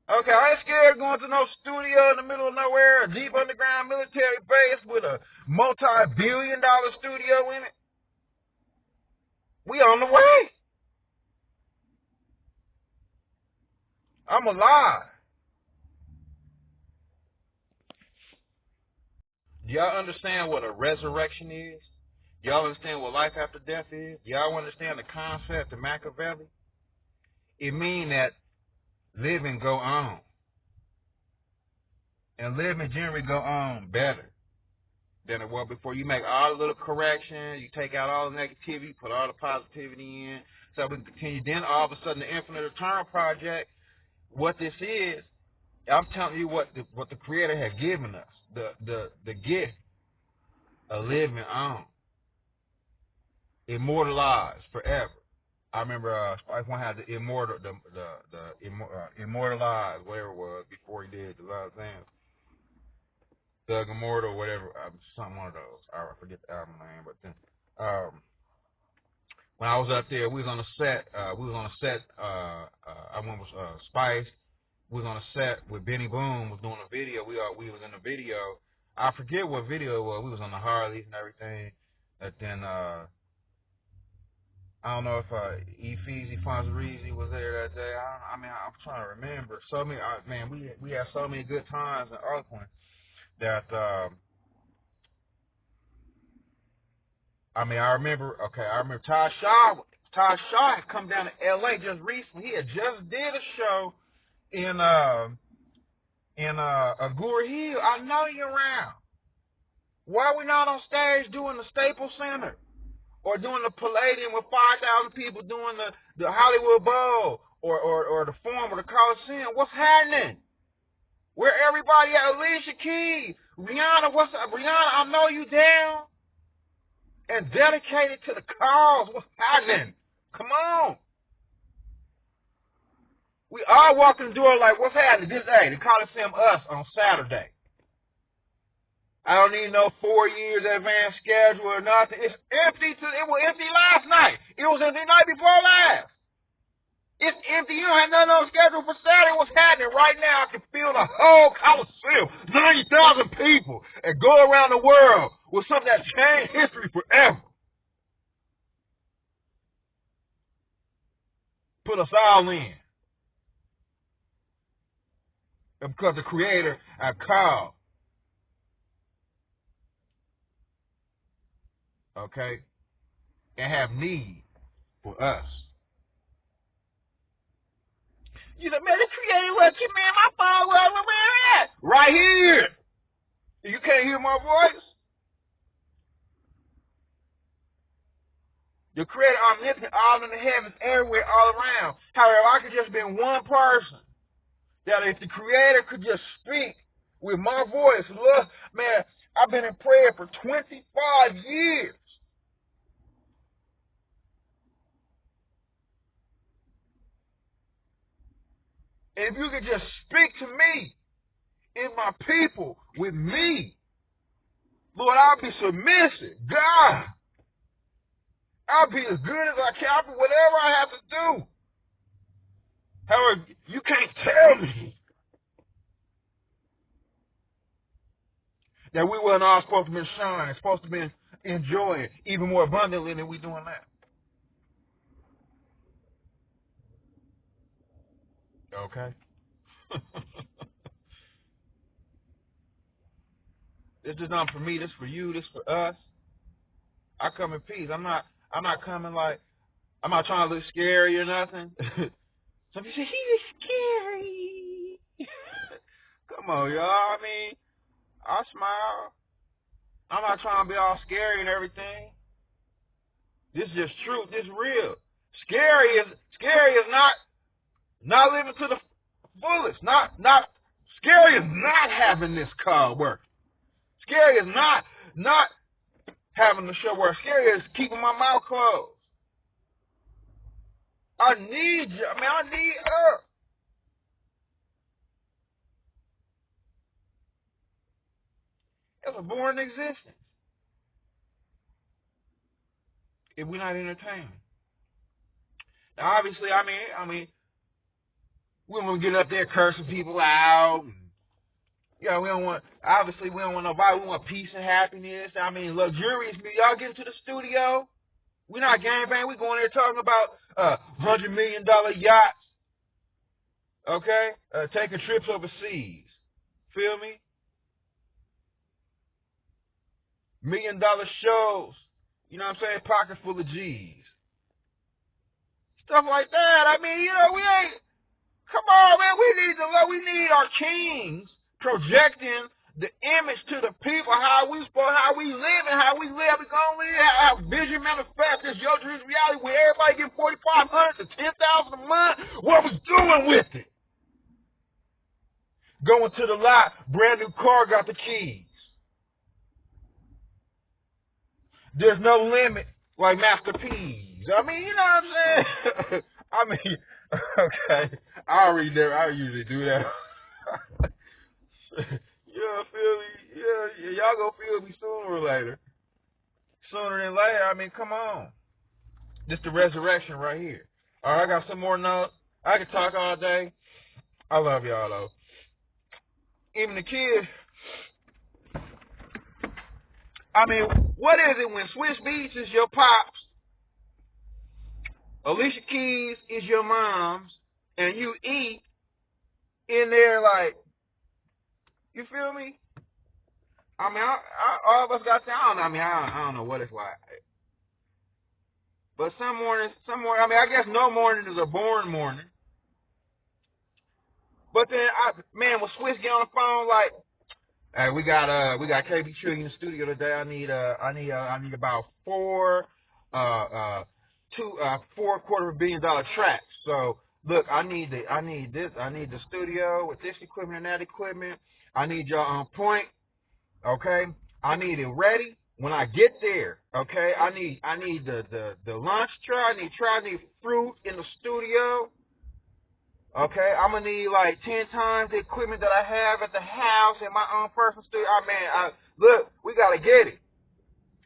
Okay, I ain't scared of going to no studio in the middle of nowhere, a deep underground military base with a multi-billion-dollar studio in it. We on the way. I'm alive. Do y'all understand what a resurrection is? Do y'all understand what life after death is? Do y'all understand the concept of Machiavelli? It means that living go on. And living generally go on better than it was before. You make all the little corrections, you take out all the negativity, put all the positivity in, so we can continue. Then all of a sudden, the Infinite Return Project, what this is, I'm telling you what the Creator had given us, the gift of living on, immortalized forever. I remember Spike One had the immortalized, whatever it was, before he did the last dance. Thug Immortal, whatever, something one of those. I forget the album name, but then when I was up there, we was on a set. I went with Spice. We was on a set with Benny Boom. Was doing a video. We was in the video. I forget what video it was. We was on the Harleys and everything. And then I don't know if Efeezy Fonzarese was there that day. I'm trying to remember. So many, man, we had so many good times in Oakland that I remember Ty Shaw had come down to LA just recently. He had just did a show in Agoura Hill. I know you're around. Why are we not on stage doing the Staples Center or doing the Palladium with 5,000 people, doing the Hollywood Bowl or the Forum or the Coliseum? What's happening? Where everybody at? Alicia Keys, Rihanna, what's up? Rihanna, I know you down and dedicated to the cause. What's happening? Come on. We all walk in the door like, what's happening? The Coliseum us on Saturday. I don't need no 4 years advance schedule or nothing. It's empty. It was empty last night. It was empty night before last. It's empty. You don't have nothing on schedule for Saturday. What's happening right now? I can feel the whole Coliseum, 90,000 people, and go around the world with something that changed history forever. Put us all in. And because the Creator had called. Okay? And have need for us. You know, man, the Creator, what you, man, my phone, where at? Right here. You can't hear my voice? The Creator, omnipotent, all in the heavens, everywhere, all around. However, I could just be one person. That if the Creator could just speak with my voice, look, man, I've been in prayer for 25 years. And if you could just speak to me and my people with me, Lord, I'll be submissive. God, I'll be as good as I can. I'll be whatever I have to do. However, you can't tell me that we weren't all supposed to be shining, supposed to be enjoying even more abundantly than we doing now. Okay? This is not for me, this for you, this for us. I come in peace. I'm not coming like, I'm not trying to look scary or nothing. Some people say, he is scary. Come on, y'all. I mean, I smile. I'm not trying to be all scary and everything. This is just truth. This is real. Scary is not living to the fullest. Scary is not having this car work. Scary is not having the show work. Scary is keeping my mouth closed. I need you. I need her. It's a boring existence if we're not entertaining. Now, obviously, I mean, we don't want to get up there cursing people out. We don't want nobody. We want peace and happiness. I mean, luxurious. Y'all get into the studio. We're not gangbang. We're going there talking about $100 million yachts. Okay? Taking trips overseas. Feel me? $1 million shows. You know what I'm saying? Pocket full of G's. Stuff like that. I mean, we ain't. Come on, man. We need our kings projecting the image to the people, how we live and how we live. We're going to live, how vision manifests this your dream reality where everybody getting $4,500 to $10,000 a month. What we doing with it? Going to the lot, brand new car, got the keys. There's no limit like Master P's. I mean, you know what I'm saying? I mean, okay. I usually do that. Feel me? Yeah, y'all gonna feel me sooner or later. Sooner than later. I mean, come on. This the resurrection right here. All right, I got some more notes. I can talk all day. I love y'all though. Even the kids. I mean, what is it when Swiss Beats is your pops, Alicia Keys is your mom's, and you eat in there like, you feel me? I mean, all of us got to, I don't know what it's like. But some mornings, I mean, I guess no morning is a born morning. But then, man, when Swiss get on the phone, like, hey, we got KB Trillion in the studio today. I need about $4 $250 million tracks. So look, I need this. I need the studio with this equipment and that equipment. I need y'all on point. Okay, I need it ready when I get there. Okay, I need the lunch tray. I need fruit in the studio. Okay, I'm gonna need like 10 times the equipment that I have at the house in my own personal studio. Look, we gotta get it.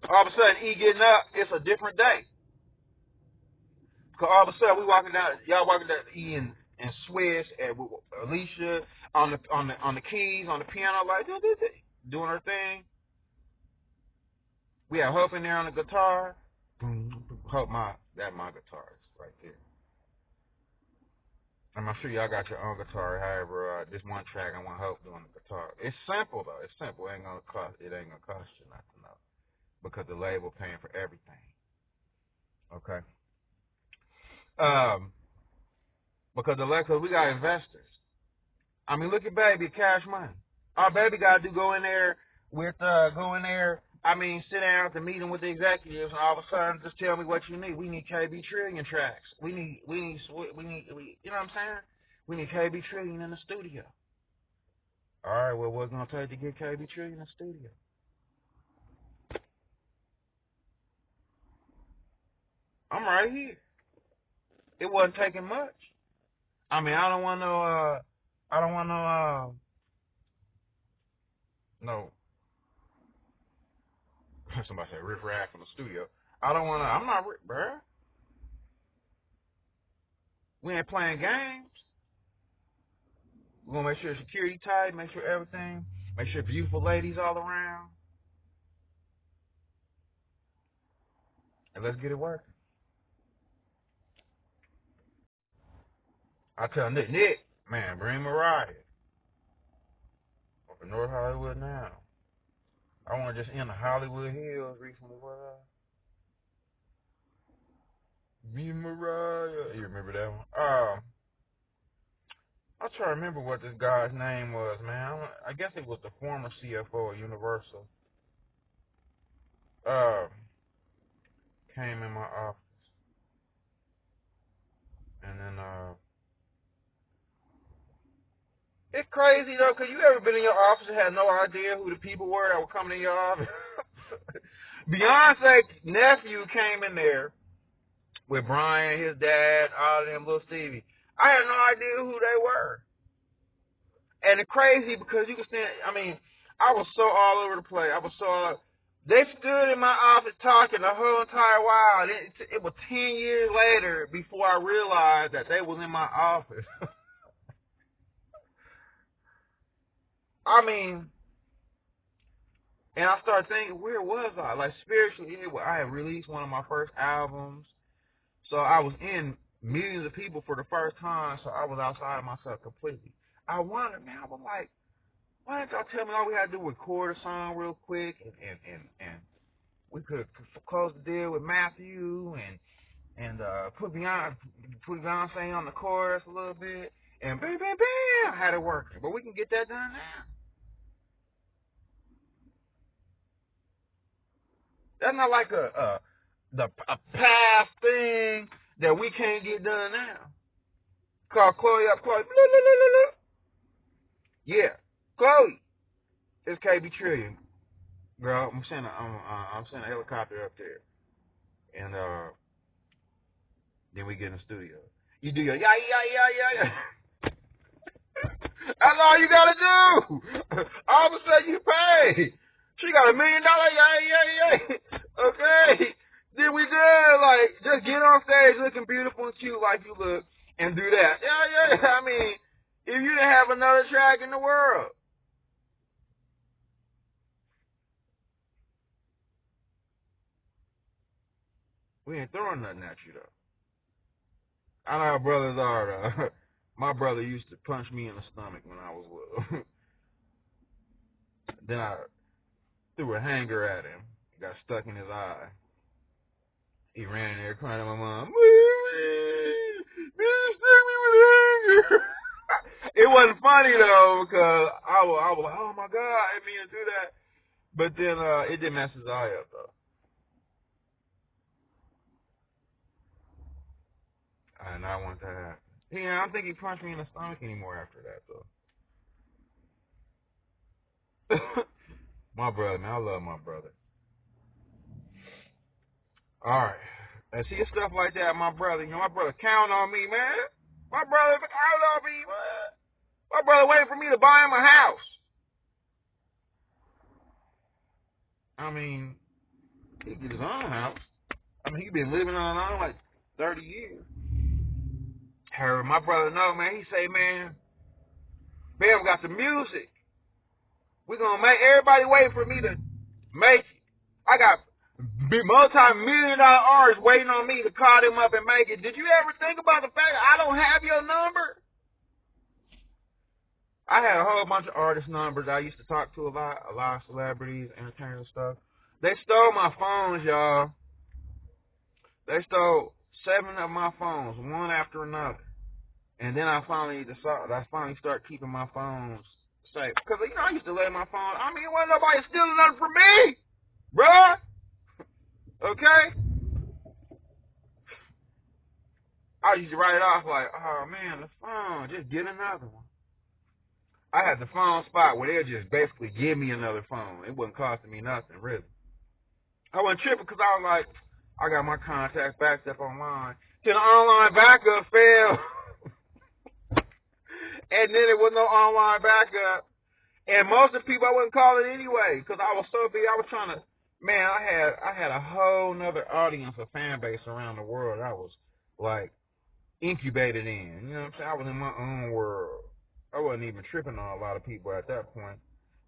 All of a sudden, getting up, it's a different day. Cause all of a sudden, y'all walking down E and Swiss and Alicia on the keys, on the piano, like doing her thing. We have Hope in there on the guitar. Hope my guitar is right there. I'm sure y'all got your own guitar. However, this one track I want Hope doing the guitar. It's simple though. It's simple. It ain't gonna cost you nothing though, because the label paying for everything. Okay. Because we got investors. I mean, look at Baby Cash Money. Our Baby got to go in there. I mean, sit down to meeting with the executives, and all of a sudden, just tell me what you need. We need KB Trillion tracks. We need, you know what I'm saying? We need KB Trillion in the studio. All right, well, what's gonna take to get KB Trillion in the studio? I'm right here. It wasn't taking much. I mean, I don't want no. Somebody said riff raff in the studio. I'm not, bruh. We ain't playing games. We're gonna make sure security tight, make sure everything, make sure beautiful ladies all around. And let's get it working. I tell Nick, man, bring Mariah. Up in North Hollywood now. I want to just enter Hollywood Hills recently. Me and Mariah. You remember that one? I'm trying to remember what this guy's name was, man. I guess it was the former CFO of Universal. Came in my office. And then, it's crazy though, cause you ever been in your office and had no idea who the people were that were coming in your office? Beyonce's nephew came in there with Brian, his dad, all of them, little Stevie. I had no idea who they were. And it's crazy because you can stand, I was so all over the place. They stood in my office talking the whole entire while. It was 10 years later before I realized that they was in my office. And I started thinking, where was I? Like, spiritually, I had released one of my first albums. So I was in millions of people for the first time, so I was outside of myself completely. I wondered, man, I was like, why didn't y'all tell me all we had to do was record a song real quick and we could close the deal with Matthew and put Beyonce on the chorus a little bit and bam, bam, bam, I had it working. But we can get that done now. That's not like a past thing that we can't get done now. Call Chloe up, Chloe. Blah, blah, blah, blah. Yeah, Chloe. It's KB Trillion, girl. I'm sending a helicopter up there, and then we get in the studio. You do your yeah. That's all you gotta do. All of a sudden you pay. She got $1 million, yeah. Okay. Then we just get on stage looking beautiful and cute like you look and do that. Yeah. I mean, if you didn't have another track in the world. We ain't throwing nothing at you, though. I know how brothers are, though. My brother used to punch me in the stomach when I was little. Then I threw a hanger at him. It got stuck in his eye. He ran in there crying to my mom. It wasn't funny though because I was like, oh my God, I didn't mean to do that. But then it did mess his eye up though. I did not want that to happen. Yeah, I don't think he punched me in the stomach anymore after that though. My brother, man, I love my brother. All right. And see stuff like that, my brother. You know, my brother count on me, man. My brother count on me, man. My brother waiting for me to buy him a house. I mean, he get his own house. I mean, he been living on his own like 30 years. Heard my brother know, man. He say, man, Bam got the music. We're going to make everybody wait for me to make it. I got multi-million-dollar artists waiting on me to call them up and make it. Did you ever think about the fact that I don't have your number? I had a whole bunch of artist numbers. I used to talk to a lot of celebrities, entertainers and stuff. They stole my phones, y'all. They stole 7 of my phones, one after another. And then I finally started keeping my phones safe. Because, you know, I used to let my phone, I mean, wasn't nobody stealing nothing from me, bruh. Okay? I used to write it off like, oh, man, the phone, just get another one. I had the phone spot where they'd just basically give me another phone. It wasn't costing me nothing, really. I wasn't tripping because I was like, I got my contacts backed up online. Till the online backup failed. And then there was no online backup. And most of the people I wouldn't call it anyway because I was so big. I was trying to, man, I had a whole nother audience, a fan base around the world. I was like incubated in. You know what I'm saying? I was in my own world. I wasn't even tripping on a lot of people at that point.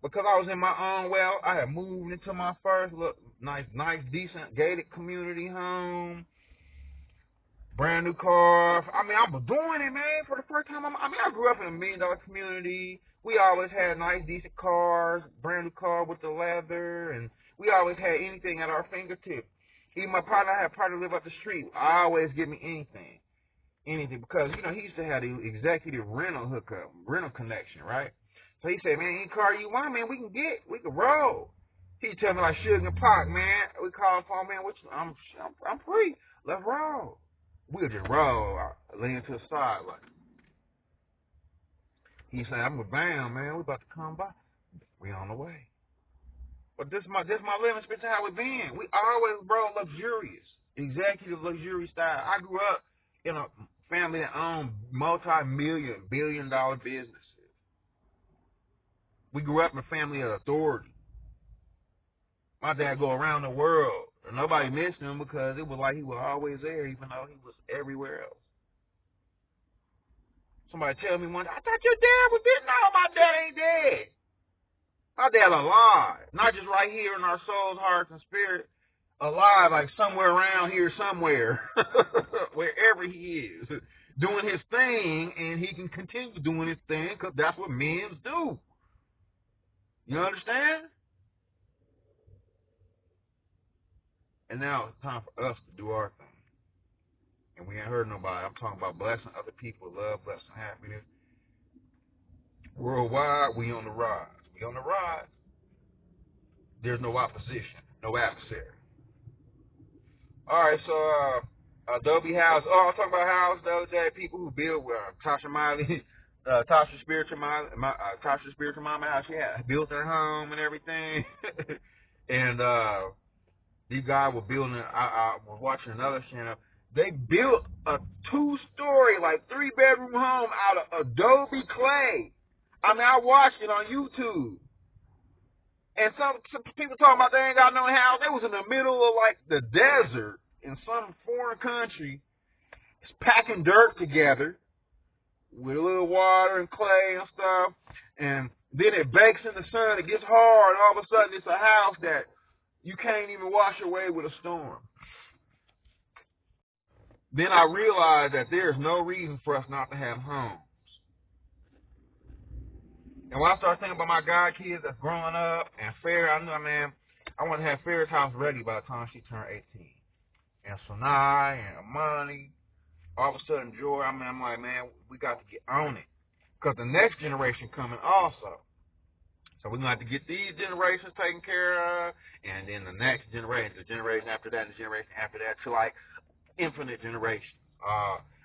Because I was in my own well, I had moved into my first nice, decent, gated community home. Brand new car. I mean, I was doing it, man, for the first time. I grew up in a $1 million community. We always had nice, decent cars, brand new car with the leather, and we always had anything at our fingertips. Even my partner, I had a partner live up the street. I always give me anything, because, you know, he used to have the executive rental hookup, rental connection, right? So he said, man, any car you want, man, we can roll. He tell me like Sugar and Pac, man. We call the phone, man, I'm free. Let's roll. We'll just roll, laying to the side like. He said, I'm with Bam, man. We about to come by. We on the way. But this my living space, how we been. We always roll luxurious, executive luxury style. I grew up in a family that owned multi-million, billion-dollar businesses. We grew up in a family of authority. My dad go around the world, and nobody missed him because it was like he was always there, even though he was everywhere else. Somebody tell me one day, I thought your dad was dead. No, my dad ain't dead. My dad alive. Not just right here in our souls, hearts, and spirit. Alive, like somewhere around here somewhere. Wherever he is. Doing his thing, and he can continue doing his thing because that's what men do. You understand? And now it's time for us to do our thing. And we ain't heard nobody. I'm talking about blessing other people, love, blessing, happiness. Worldwide, we on the rise. We on the rise. There's no opposition, no adversary. All right, so Adobe House. Oh, I was talking about house the other day. People who build Tasha Miley, Tasha Spiritual Mama, how she had built her home and everything. And these guys were building. I was watching another channel. They built a 2-story, like 3-bedroom home out of Adobe clay. I mean, I watched it on YouTube. And some people talking about they ain't got no house. They was in the middle of like the desert in some foreign country, packing dirt together with a little water and clay and stuff. And then it bakes in the sun. It gets hard. And all of a sudden, it's a house that you can't even wash away with a storm. Then I realized that there's no reason for us not to have homes. And when I started thinking about my god kids that's growing up and Fair, I knew, man, I want to have Fair's house ready by the time she turned 18. And Sanai and Amani, all of a sudden Joy, I'm like, man, we got to get on it. Because the next generation coming also. So we're going to have to get these generations taken care of, and then the next generation, the generation after that, and the generation after that, to like infinite generations.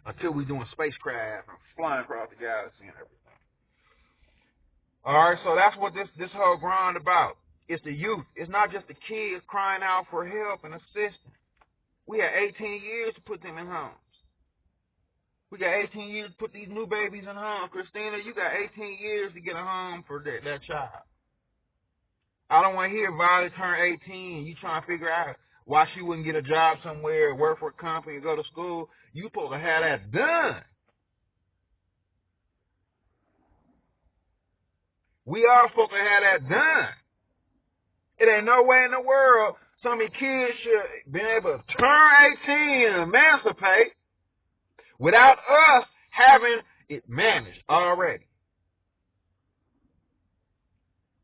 Until we're doing spacecraft and flying across the galaxy and everything. All right, so that's what this whole grind about. It's the youth. It's not just the kids crying out for help and assistance. We had 18 years to put them in homes. We got 18 years to put these new babies in homes. Christina, you got 18 years to get a home for that child. I don't want to hear Violet turn 18 and you trying to figure out why she wouldn't get a job somewhere, work for a company, go to school. You supposed to have that done. We are supposed to have that done. It ain't no way in the world some of these kids should be able to turn 18 and emancipate without us having it managed already.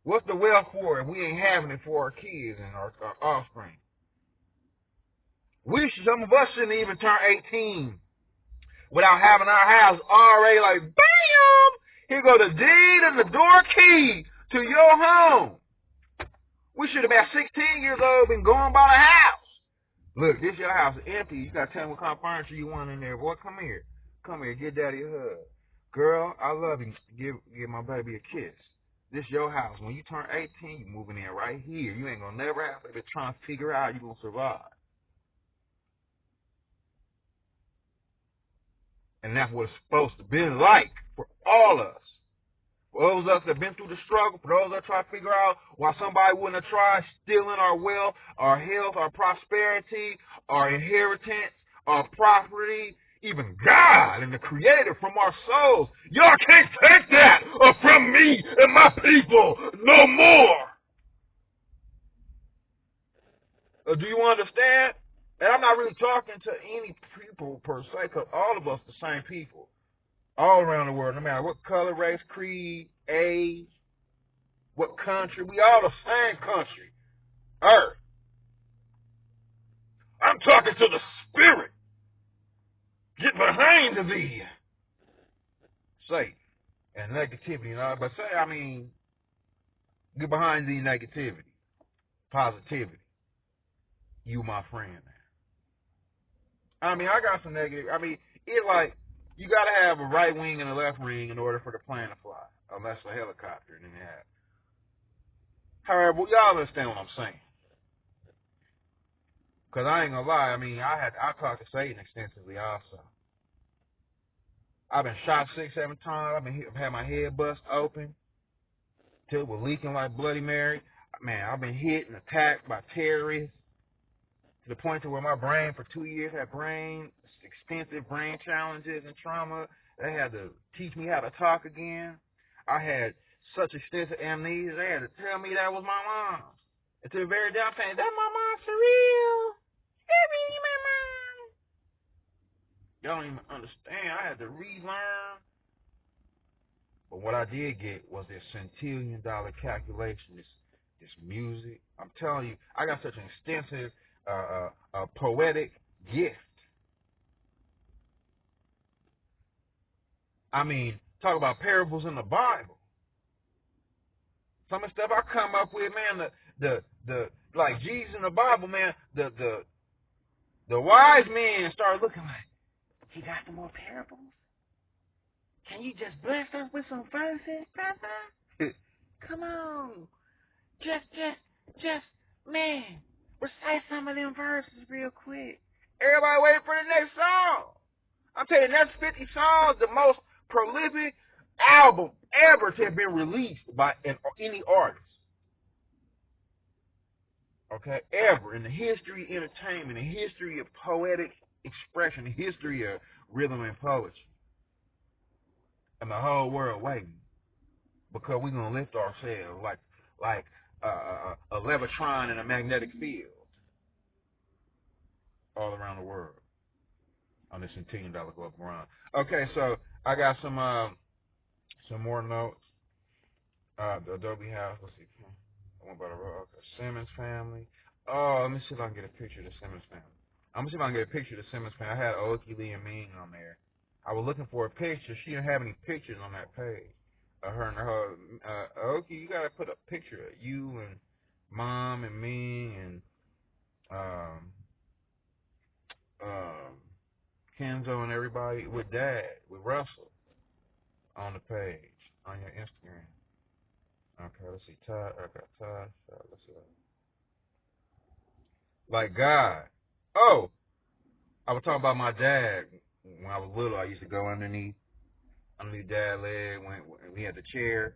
What's the wealth for if we ain't having it for our kids and our offspring? Some of us shouldn't even turn 18 without having our house already like, bam! Here go the deed and the door key to your home. We should have been 16 years old and going by the house. Look, this your house is empty. You got to tell me what kind of furniture you want in there. Boy, come here. Come here. Give daddy a hug. Girl, I love you. Give my baby a kiss. This your house. When you turn 18, you moving in right here. You ain't going to never have to be trying to figure out how you going to survive. And that's what it's supposed to be like for all of us. For those of us that have been through the struggle, for those that try to figure out why somebody wouldn't have tried stealing our wealth, our health, our prosperity, our inheritance, our property, even God and the Creator from our souls. Y'all can't take that from me and my people no more. Do you understand? And I'm not really talking to any people per se, because all of us the same people. All around the world, no matter what color, race, creed, age, what country, we all the same country, earth. I'm talking to the spirit. Get behind thee. Satan and negativity, you know. But say, I mean, get behind thee negativity, positivity. You my friend. I mean, I got some negative. I mean, it like, you got to have a right wing and a left wing in order for the plane to fly, unless a helicopter, and then you have. However, y'all understand what I'm saying. Because I ain't going to lie, I mean, I talked to Satan extensively also. I've been shot 6-7 times. I've had my head bust open till it was leaking like Bloody Mary. Man, I've been hit and attacked by terrorists to the point to where my brain for 2 years had extensive brain challenges and trauma. They had to teach me how to talk again. I had such extensive amnesia, they had to tell me that was my mom. And to the very day, I'm saying, that's my mom for real. That really my mom. Y'all don't even understand. I had to relearn. But what I did get was this centillion dollar calculation, this music. I'm telling you, I got such an extensive poetic gift. I mean, talk about parables in the Bible. Some of the stuff I come up with, man, the like Jesus in the Bible, man, the wise men started looking like, he got some more parables? Can you just bless us with some verses, brother? Come on. Just, man, recite some of them verses real quick. Everybody waiting for the next song. I'm telling you, that's 50 songs, the most prolific album ever to have been released by any artist. okay, ever in the history of entertainment, the history of poetic expression, the history of rhythm and poetry. And the whole world waiting because we're going to lift ourselves like a levitron in a magnetic field all around the world on this $10 global run. Okay, so I got some more notes. The Adobe House. Let's see. I went by the road. Okay. Simmons family. Oh, let me see if I can get a picture of the Simmons family. I'm gonna see if I can get a picture of the Simmons family. I had Oki, Lee, and Ming on there. I was looking for a picture. She didn't have any pictures on that page. Her and her. Oki, you gotta put a picture of you and Mom and Ming and Kenzo and everybody with Dad, with Russell on the page on your Instagram. Okay, let's see. Todd, I got Todd. Let's see. Like God. Oh, I was talking about my dad. When I was little, I used to go underneath Dad's leg when we had the chair,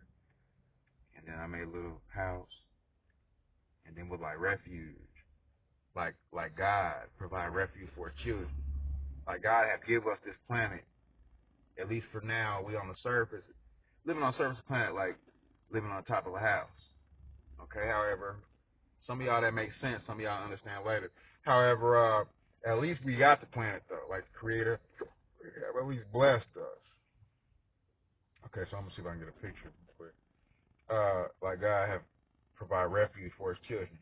and then I made a little house, and then with like refuge, like God provide refuge for His children. Like God have give us this planet. At least for now, we on the surface, living on the surface of the planet, like living on top of a house. Okay. However, some of y'all that makes sense. Some of y'all understand later. However, at least we got the planet though. Like the Creator, at least blessed us. Okay, so I'm gonna see if I can get a picture quick. Like God have provide refuge for His children.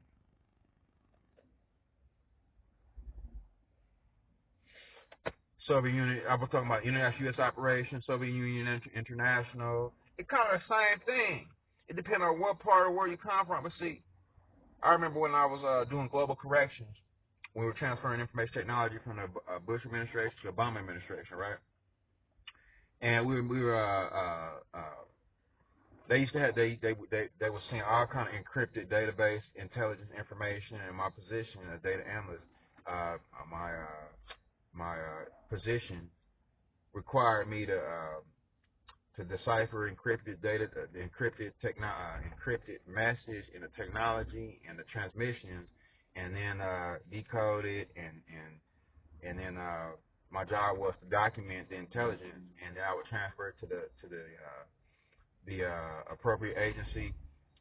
Soviet Union. I was talking about international U.S. operations, Soviet Union International. It's kind of the same thing. It depends on what part of the world you come from. But see, I remember when I was doing global corrections, we were transferring information technology from the Bush administration to the Obama administration, right? And we were they used to have they were seeing all kind of encrypted database intelligence information, and my position as data analyst, my position required me to decipher encrypted data, the encrypted message in the technology and the transmissions, and then decode it, and then my job was to document the intelligence, and then I would transfer it to the appropriate agency,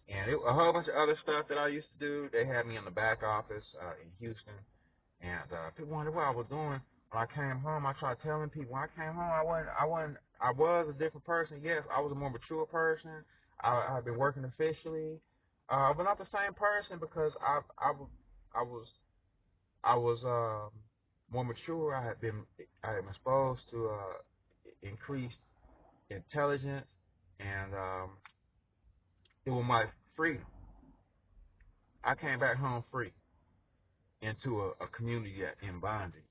and a whole bunch of other stuff that I used to do. They had me in the back office in Houston, and people wondered what I was doing. When I came home, I tried telling people when I came home, I was a different person. Yes, I was a more mature person. I've been working officially, but not the same person because I was more mature. I had been exposed to increased intelligence, and it was my freedom. I came back home free into a community in bondage.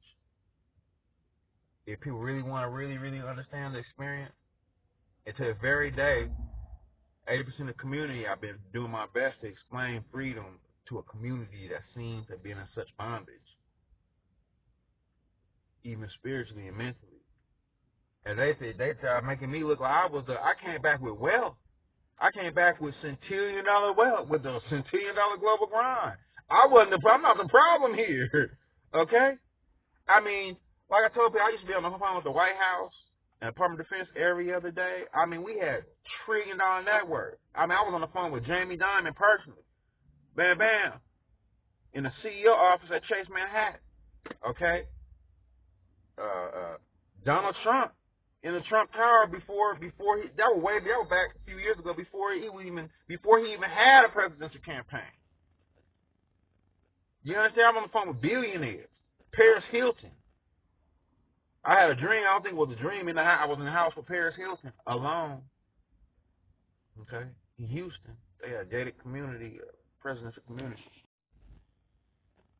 If people really want to really understand the experience, and to this very day, 80% of the community, I've been doing my best to explain freedom to a community that seems to be in such bondage, even spiritually and mentally. And they started making me look like I came back with wealth. I came back with $Centillion wealth, with the $Centillion global grind. I'm not the problem here. Okay? I mean, like I told people, I used to be on the phone with the White House and Department of Defense every other day. I mean, we had $1 trillion network. I mean, I was on the phone with Jamie Dimon personally. Bam, bam. In the CEO office at Chase Manhattan. Okay? Donald Trump in the Trump Tower before that was back a few years ago before he even had a presidential campaign. You understand? I'm on the phone with billionaires. Paris Hilton. I had a dream. I don't think it was a dream. I was in the house with Paris Hilton alone. Okay, in Houston, they had a gated community, presidential community.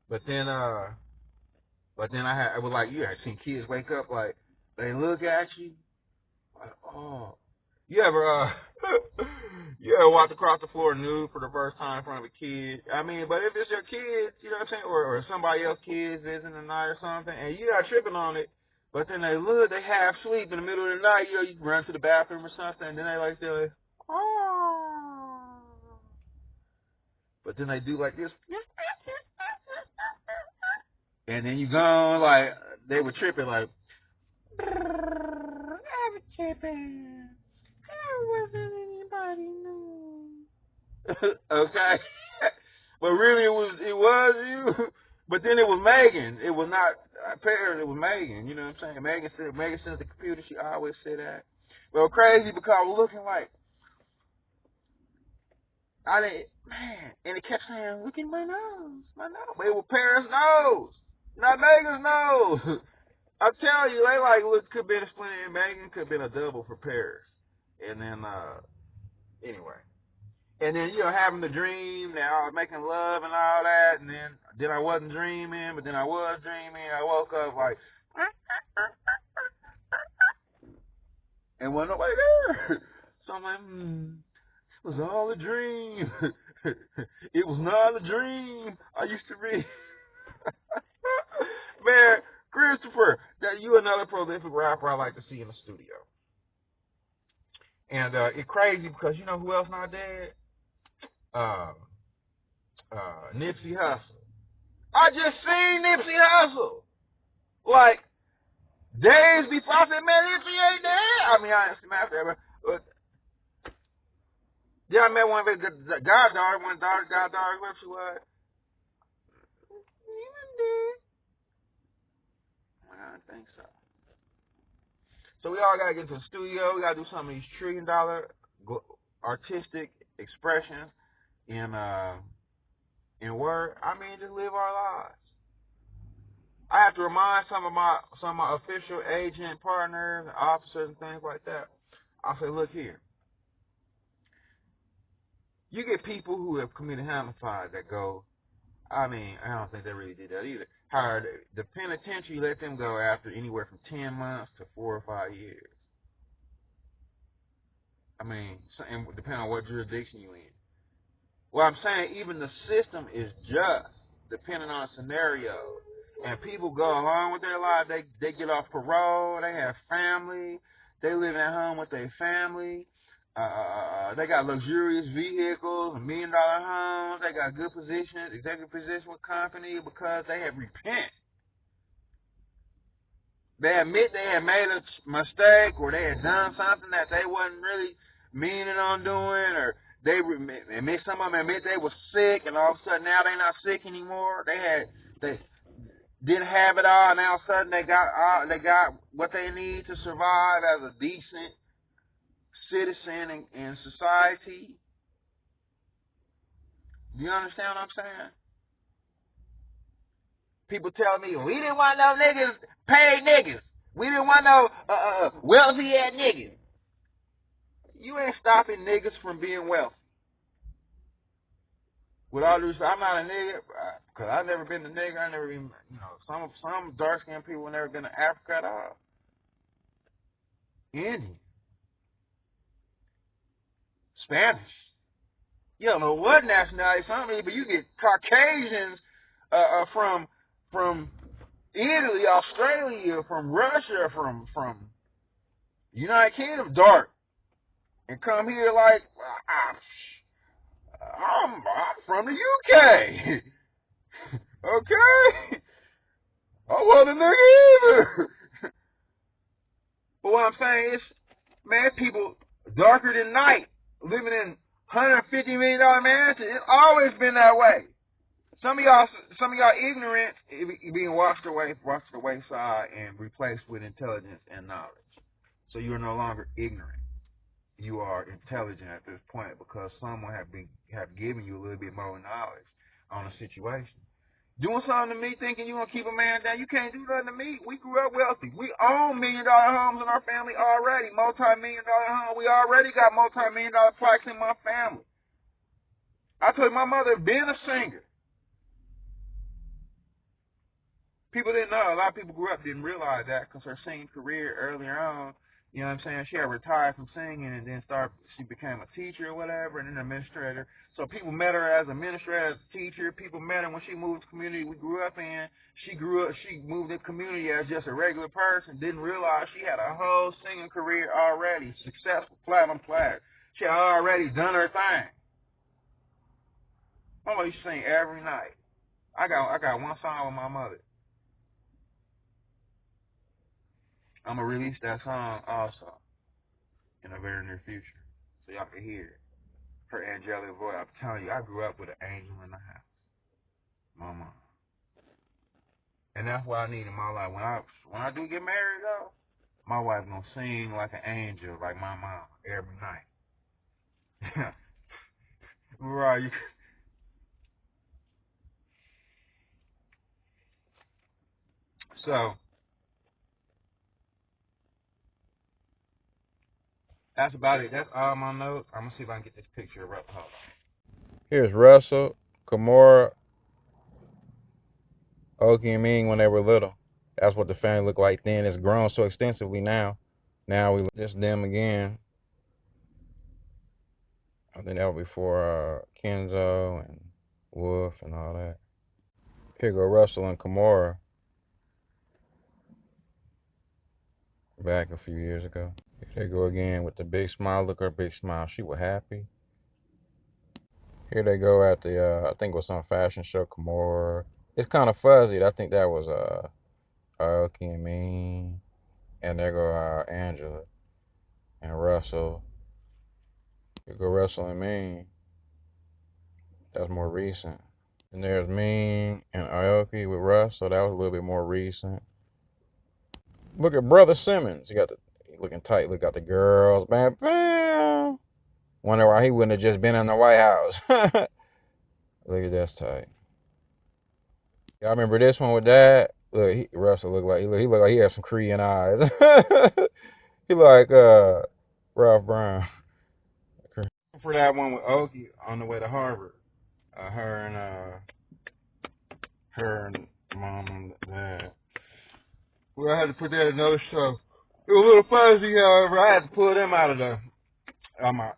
But then I was like, you had seen kids wake up like they look at you, like, oh, you ever walked across the floor nude for the first time in front of a kid? I mean, but if it's your kids, you know what I'm saying, or somebody else's kids visiting tonight or something, and you're not tripping on it, but then they half sleep in the middle of the night, you run to the bathroom or something, and then they're like, oh. But then they do like this. And then you gone, like, they were tripping, like, I was tripping. I wasn't anybody new. Okay? But really, it was you. But then it was Megan. It was not Paris. It was Megan. You know what I'm saying? Megan said the computer. She always said that. Well, crazy because I was looking like I didn't, man, and it kept saying, "Look at my nose, my nose." But it was Paris' nose, not Megan's nose. I'm telling you, they like look could have been a split. Megan could have been a double for Paris. And then anyway. And then, having the dream that I was making love and all that, and then I wasn't dreaming, but then I was dreaming. I woke up like, and wasn't nobody there. So I'm like, it was all a dream. It was not a dream. I used to read. Man, Christopher, that you another prolific rapper I like to see in the studio. And it's crazy because you know who else not dead? Nipsey Hussle. I just seen Nipsey Hussle. Like, days before I said, man, Nipsey ain't dead. I mean, I didn't see him after, but yeah, I met one of his goddaughter, what she was. He was dead. I don't think so. So we all gotta get to the studio. We gotta do some of these $1 trillion artistic expressions in word. I mean, just live our lives. I have to remind some of my official agent partners, officers, and things like that. I say, look here. You get people who have committed homicide that go. I mean, I don't think they really did that either. However, the penitentiary let them go after anywhere from 10 months to 4 or 5 years. I mean, and depending on what jurisdiction you're in. Well, I'm saying even the system is just depending on the scenario. And people go along with their lives. They get off parole. They have family. They live at home with their family. They got luxurious vehicles, $1 million homes. They got good positions, executive position with company because they have repent. They admit they had made a mistake or they had done something that they wasn't really meaning on doing, or they admit, some of them admit they were sick, and all of a sudden now they're not sick anymore. They didn't have it all, and now all of a sudden they got what they need to survive as a decent citizen in society. Do you understand what I'm saying? People tell me, we didn't want no niggas, paid niggas. We didn't want no wealthy ass niggas. You ain't stopping niggas from being wealthy. With all due respect, I'm not a nigga, because I've never been a nigga. I never been, some dark-skinned people have never been to Africa at all. Indian. Spanish. You don't know what nationality some of, but you get Caucasians from Italy, Australia, from Russia, from United Kingdom, dark, and come here like I'm from the UK. Okay, I wasn't a nigga either. But what I'm saying is, man, people darker than night, living in $150 million mansions. It's always been that way. Some of y'all ignorant being washed away from the wayside and replaced with intelligence and knowledge. So you are no longer ignorant. You are intelligent at this point because someone have given you a little bit more knowledge on a situation. Doing something to me, thinking you're going to keep a man down, you can't do nothing to me. We grew up wealthy. We own $1 million homes in our family already, multi-million-dollar homes. We already got multi-million-dollar plaques in my family. I told you, my mother been a singer. People didn't know. A lot of people grew up didn't realize that because her singing career earlier on, you know what I'm saying, she had retired from singing and then she became a teacher or whatever and an administrator. So people met her as an administrator, as a teacher. People met her when she moved to the community we grew up in. She moved in the community as just a regular person, didn't realize she had a whole singing career already, successful, platinum plaque. She had already done her thing. Mama used to sing every night. I got one song with my mother. I'm gonna release that song also in the very near future, so y'all can hear it. Her angelic voice. I'm telling you, I grew up with an angel in the house, my mom, and that's what I need in my life. When I do get married though, my wife gonna sing like an angel, like my mom, every night. Right. So that's about it. That's all my notes. I'm gonna see if I can get this picture of Russell. Here's Russell, Kimora, Oki, and Ming when they were little. That's what the family looked like then. It's grown so extensively now. Now we just them again. I think that was before Kenzo and Wolf and all that. Here go Russell and Kimora back a few years ago. Here they go again with the big smile. Look at her big smile. She was happy. Here they go at the, I think it was some fashion show, Kimora. It's kind of fuzzy. I think that was Aoki and me. And there go Angela and Russell. Here go Russell and me. That's more recent. And there's me and Aoki with Russ, so that was a little bit more recent. Look at Brother Simmons. He looking tight. Look at the girls. Bam, bam. Wonder why he wouldn't have just been in the White House. Look at that's tight. Y'all remember this one with Dad? Look, Russell looked like he looked like he had some Korean eyes. He like Ralph Brown. For that one with Oki on the way to Harvard. Her and mom and dad. Well, I had to put that in another show. It was a little fuzzy, however. I had to pull them out of the on my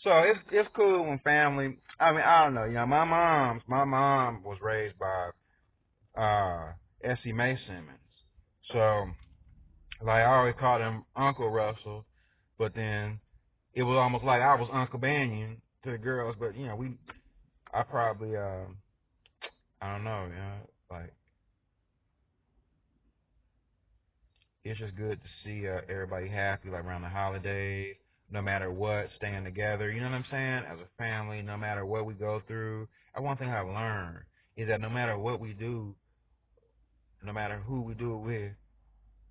so it's cool when family. I mean, I don't know. You know, my mom was raised by S.E. May Simmons. So like I always called him Uncle Russell, but then it was almost like I was Uncle Banyan to the girls. But you know, I probably I don't know. You know, like it's just good to see everybody happy, like around the holidays, no matter what, staying together. You know what I'm saying? As a family, no matter what we go through. And one thing I've learned is that no matter what we do, no matter who we do it with,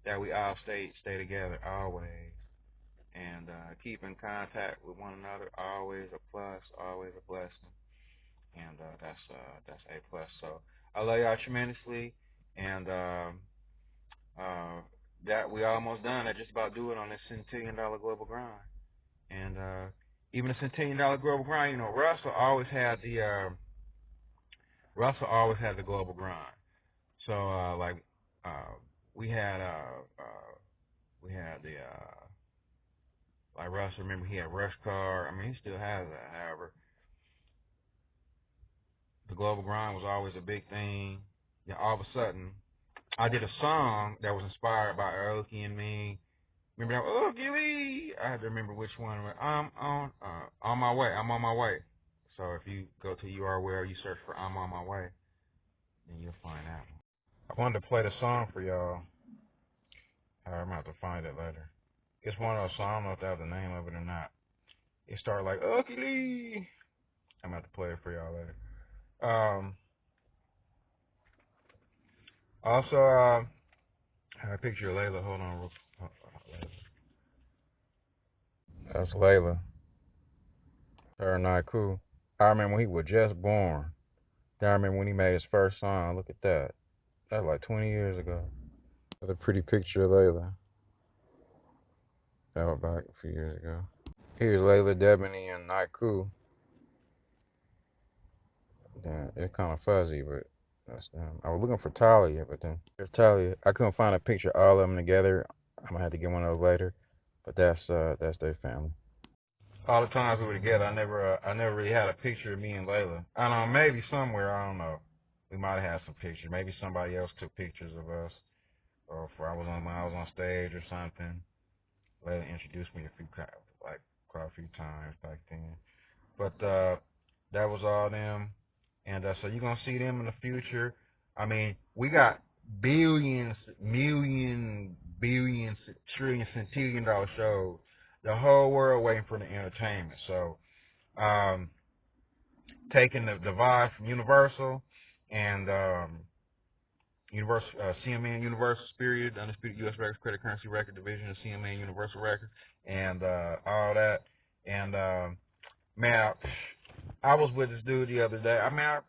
that we all stay together always, and keep in contact with one another. Always a plus, always a blessing, and that's a plus. So I love y'all tremendously, and that we almost done. I just about do it on this $10 global grind, and even the $10 global grind. You know, Russell always had the global grind. So like we had the like Russell. Remember he had Rush Car. I mean he still has that. However, the global grind was always a big thing. Yeah, all of a sudden I did a song that was inspired by Aoki and me. Remember that? Oh, Gilly! I had to remember which one. I'm on my way. I'm on my way. So if you go to URL, you search for "I'm on my way," then you'll find out. I wanted to play the song for y'all. I'm gonna have to find it later. It's one of those songs. I don't know if that was the name of it or not. It started like Gilly. I'm gonna have to play it for y'all later. Also, I have a picture of Layla. Hold on. That's Layla. Her and I cool. I remember when he was just born. Then I remember when he made his first song. Look at that. That's like 20 years ago. Another pretty picture of Layla. That was back a few years ago. Here's Layla, Debony, and Naiku. Then it's kind of fuzzy, but that's them. I was looking for Talia, but then there's Talia. I couldn't find a picture of all of them together. I'm gonna have to get one of those later. But that's their family. All the times we were together, I never really had a picture of me and Layla. I don't know, maybe somewhere, I don't know. We might have had some pictures. Maybe somebody else took pictures of us, or if when I was on stage or something. Layla introduced me quite a few times back then. But that was all them, and so you're gonna see them in the future. I mean, we got billions, million, billions, trillion, centillion dollar shows. The whole world waiting for the entertainment. So, taking the vibe from Universal and Universal, CMN Universal Spirit, Undisputed U.S. Records, Credit Currency Record Division, of CMN Universal Records, and all that. And man, I was with this dude the other day. I mean,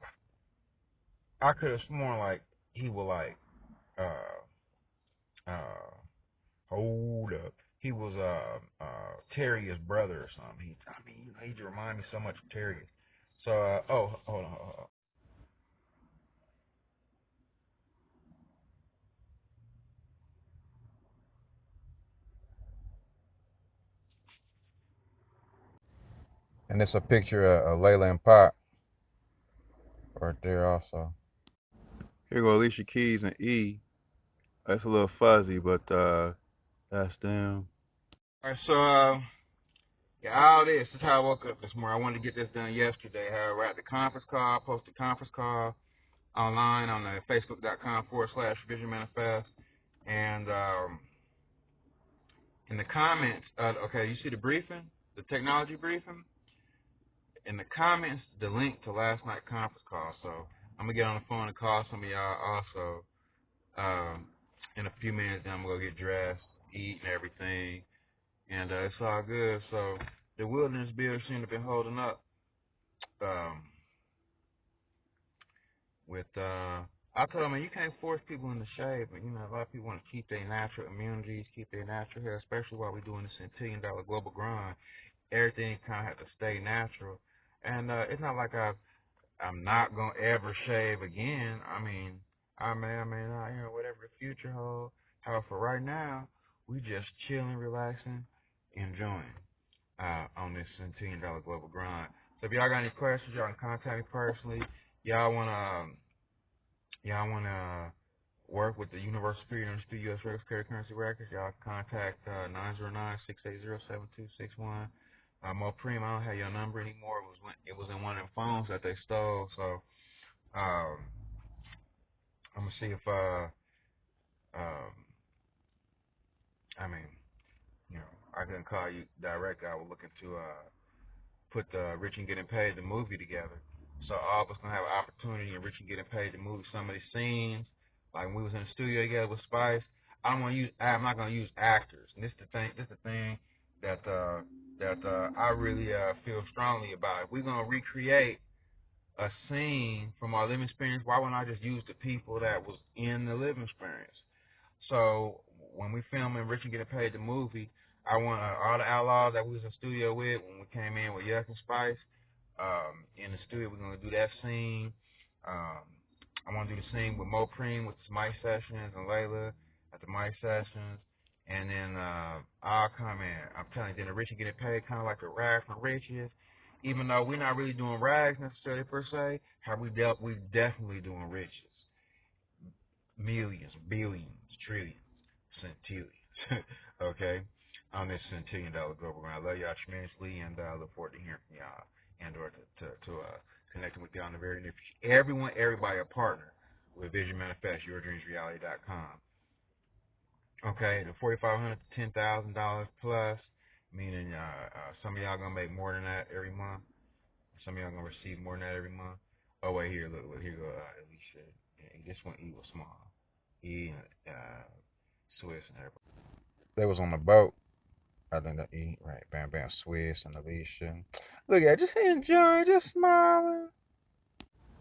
I could have sworn like he was like, hold up, he was Terrier's brother or something. He just reminded me so much of Terrier. So, hold on. And it's a picture of Layla and Pop right there also. Here go Alicia Keys and E. That's a little fuzzy, but that's them. Alright, so yeah, all this is how I woke up this morning. I wanted to get this done yesterday. However, I had the conference call, posted conference call online on the facebook.com/Vision Manifest. And in the comments, okay, you see the briefing, the technology briefing? In the comments, the link to last night's conference call. So I'm going to get on the phone and call some of y'all also in a few minutes. Then I'm going to go get dressed, eat, and everything. And it's all good. So the wilderness builders seem to have been holding up with I told them, man, you can't force people in the shade, but you know, a lot of people want to keep their natural immunities, keep their natural hair, especially while we're doing this $10 global grind. Everything kind of has to stay natural, and it's not like I'm not gonna ever shave again. I mean, I may not, you know, whatever the future holds. However, for right now, we just chilling, relaxing, enjoying on this $10 global grind. So if y'all got any questions, y'all can contact me personally. Y'all wanna work with the Universal Spirit and the U.S. Records, Credit Currency Records, y'all contact 909-680-7261. Mo Preem, I don't have your number anymore. It was in one of them phones that they stole. So I'm gonna see if I mean, you know, I couldn't call you directly. I was looking to put the Rich and Getting Paid the movie together. So all of us gonna have an opportunity in Rich and Getting Paid the movie. Some of these scenes, like when we was in the studio together with Spice, I'm not gonna use actors. And this is the thing that I really feel strongly about. If we're gonna recreate a scene from our living experience, why wouldn't I just use the people that was in the living experience? So when we filming Rich and Getting Paid the movie, I want all the outlaws that we was in the studio with when we came in with Yuck and Spice. In the studio, we're gonna do that scene. I want to do the scene with Mo Preem with his mic sessions and Layla at the mic sessions, and then I'll come in. I'm telling you, then the Rich and Getting Paid, kind of like the Rag from Riches. Even though we're not really doing rags necessarily per se, we definitely doing riches. Millions, billions, trillions, centillions. Okay? On this $10 global grind. I love y'all tremendously, and I look forward to hearing from y'all and or to connecting with y'all in the very near future. Everybody a partner with Vision Manifest, yourdreamsreality.com. Okay, the $4,500 to $10,000 plus, meaning some of y'all gonna make more than that every month. Some of y'all gonna receive more than that every month. Oh wait, here, look, here go Alicia. This one E was small. E and Swiss and everybody. They was on the boat. I think the E, right? Bam Bam, Swiss and Alicia. Look at just enjoying, just smiling.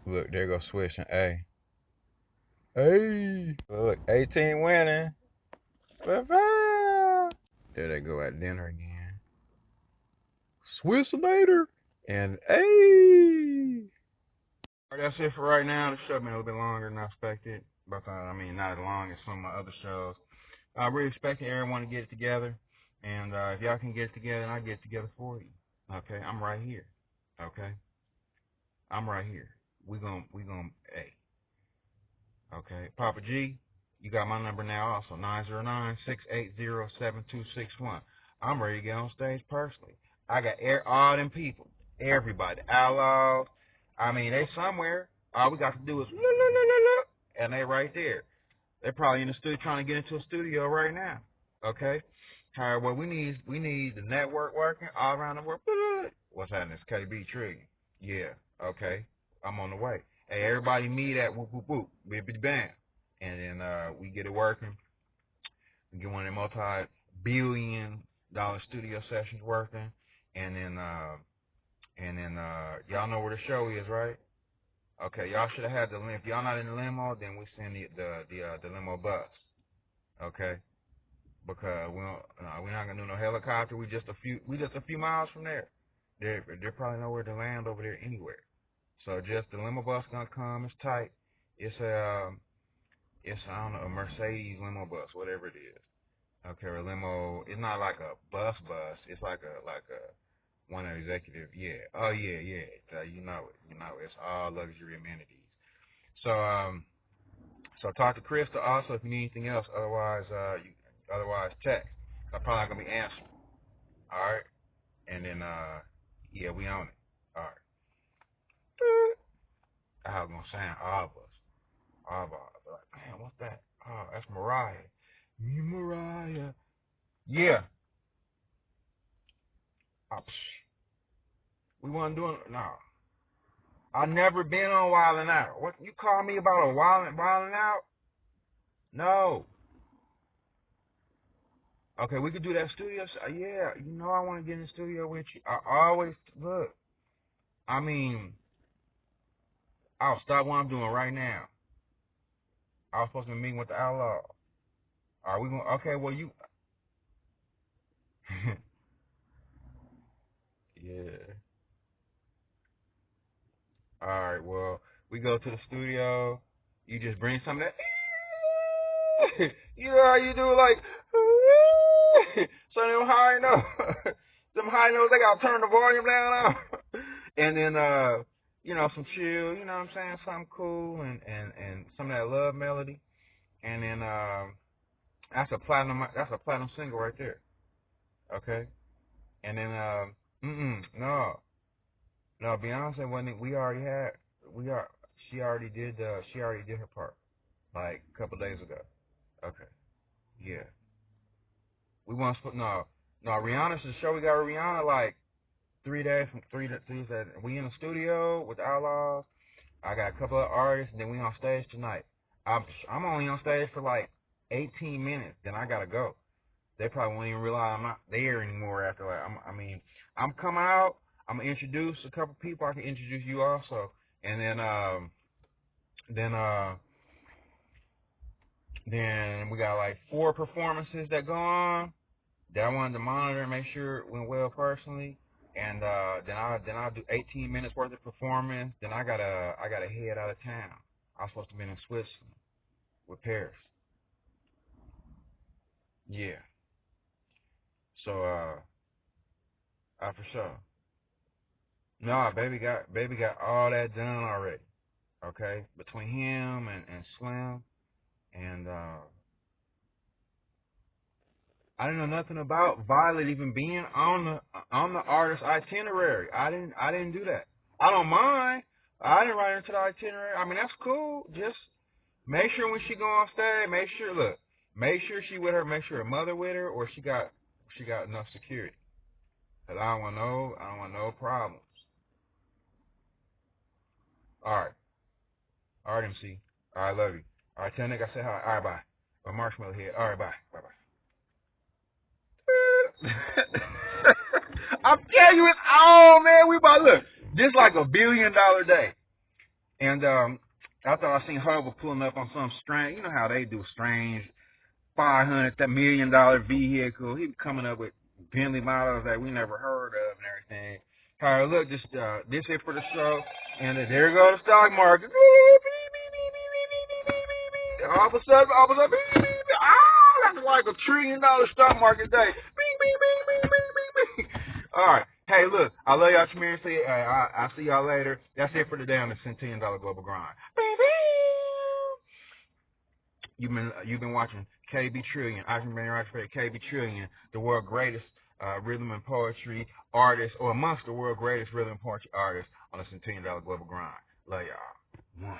Look, there goes Swiss and A. Hey, look, 18 winning. Bye-bye. There they go at dinner again. Swissinator and A. All right, that's it for right now. The show been a little bit longer than I expected, but I mean, not as long as some of my other shows. I really expecting everyone to get it together, and if y'all can get it together, and I get it together for you. Okay, I'm right here. Okay, I'm right here. We gonna, hey. Okay, Papa G, you got my number now also, 909-680-7261. I'm ready to get on stage personally. I got all them people, everybody, outlaws. I mean, they somewhere. All we got to do is and they right there. They're probably in the studio trying to get into a studio right now. Okay. All right. Well, we need the network working all around the world. What's happening? It's KB Trillion. Yeah. Okay. I'm on the way. Hey, everybody meet at whoop whoop whoop, bippity bam, and then we get it working. We get one of the multi-billion-dollar studio sessions working, and then y'all know where the show is, right? Okay, y'all should have had the limo. If y'all not in the limo, then we send the limo bus. Okay, because we're not gonna do no helicopter. We just a few miles from there. They're probably nowhere to land over there anywhere. So just the limo bus gonna come. It's tight. It's I don't know, a Mercedes limo bus, whatever it is. Okay, a limo. It's not like a bus. It's like a one of the executive. Yeah. Oh yeah. You know it. It's all luxury amenities. So so talk to Krista also if you need anything else. Otherwise text. I'm probably not gonna be answering. All right. And then yeah, we on it. All right. How it's gonna sound? All of us. All of us. Like, man, what's that? Oh, that's Mariah. Me, Mariah. Yeah. Oh, we wasn't doing no. I never been on Wildin' Out. What you call me about a Wildin' Out? No. Okay, we could do that studio. Yeah, you know I want to get in the studio with you. I always look. I mean, I'll stop what I'm doing right now. I was supposed to be meeting with the outlaw. Are we going? Okay, well you. Yeah. All right. Well, we go to the studio. You just bring some of that. You know how you do like. So them high notes, they gotta turn the volume down on. And then some chill. You know what I'm saying? Something cool and some of that love melody. And then that's a platinum single right there. Okay. And then no, Beyonce wasn't. She already did her part like a couple days ago. Okay. Yeah. We want to Rihanna's the show. We got Rihanna like 3 days from 3 days. We in the studio with the Outlaws. I got a couple of artists, and then we on stage tonight. I'm only on stage for like 18 minutes. Then I gotta go. They probably won't even realize I'm not there anymore after that. I'm coming out. I'm gonna introduce a couple people. I can introduce you also, and then we got like 4 performances that go on. That I wanted to monitor and make sure it went well personally, and then I'll do 18 minutes worth of performance. Then I gotta head out of town. I was supposed to be in Switzerland with Paris. Yeah. So for sure. No, baby got all that done already. Okay, between him and Slim, and I didn't know nothing about Violet even being on the artist itinerary. I didn't do that. I don't mind. I didn't write her into the itinerary. I mean that's cool. Just make sure when she go on stage, make sure she with her, make sure her mother with her, or she got enough security. Cause I don't want no problems. All right, MC. All right, love you. All right, tell nigga I say hi. All right, bye. Or Marshmallow Head. All right, bye. Bye. I'm telling you, it's all man. We about look. This like $1 billion day, and I thought I seen Hubble pulling up on some strange. You know how they do strange $500 million vehicle. He coming up with Bentley models that we never heard of and everything. All right, look, this it for the show, and there go the stock market. All of a sudden, that's like $1 trillion stock market day. All right. Hey, look, I love y'all tremendously. I'll see y'all later. That's it for today on the Centillion Global Grind. You've been watching KB Trillion, KB Trillion, the world's greatest rhythm and poetry artist, or amongst the world's greatest rhythm and poetry artists on the Centillion Global Grind. Love y'all.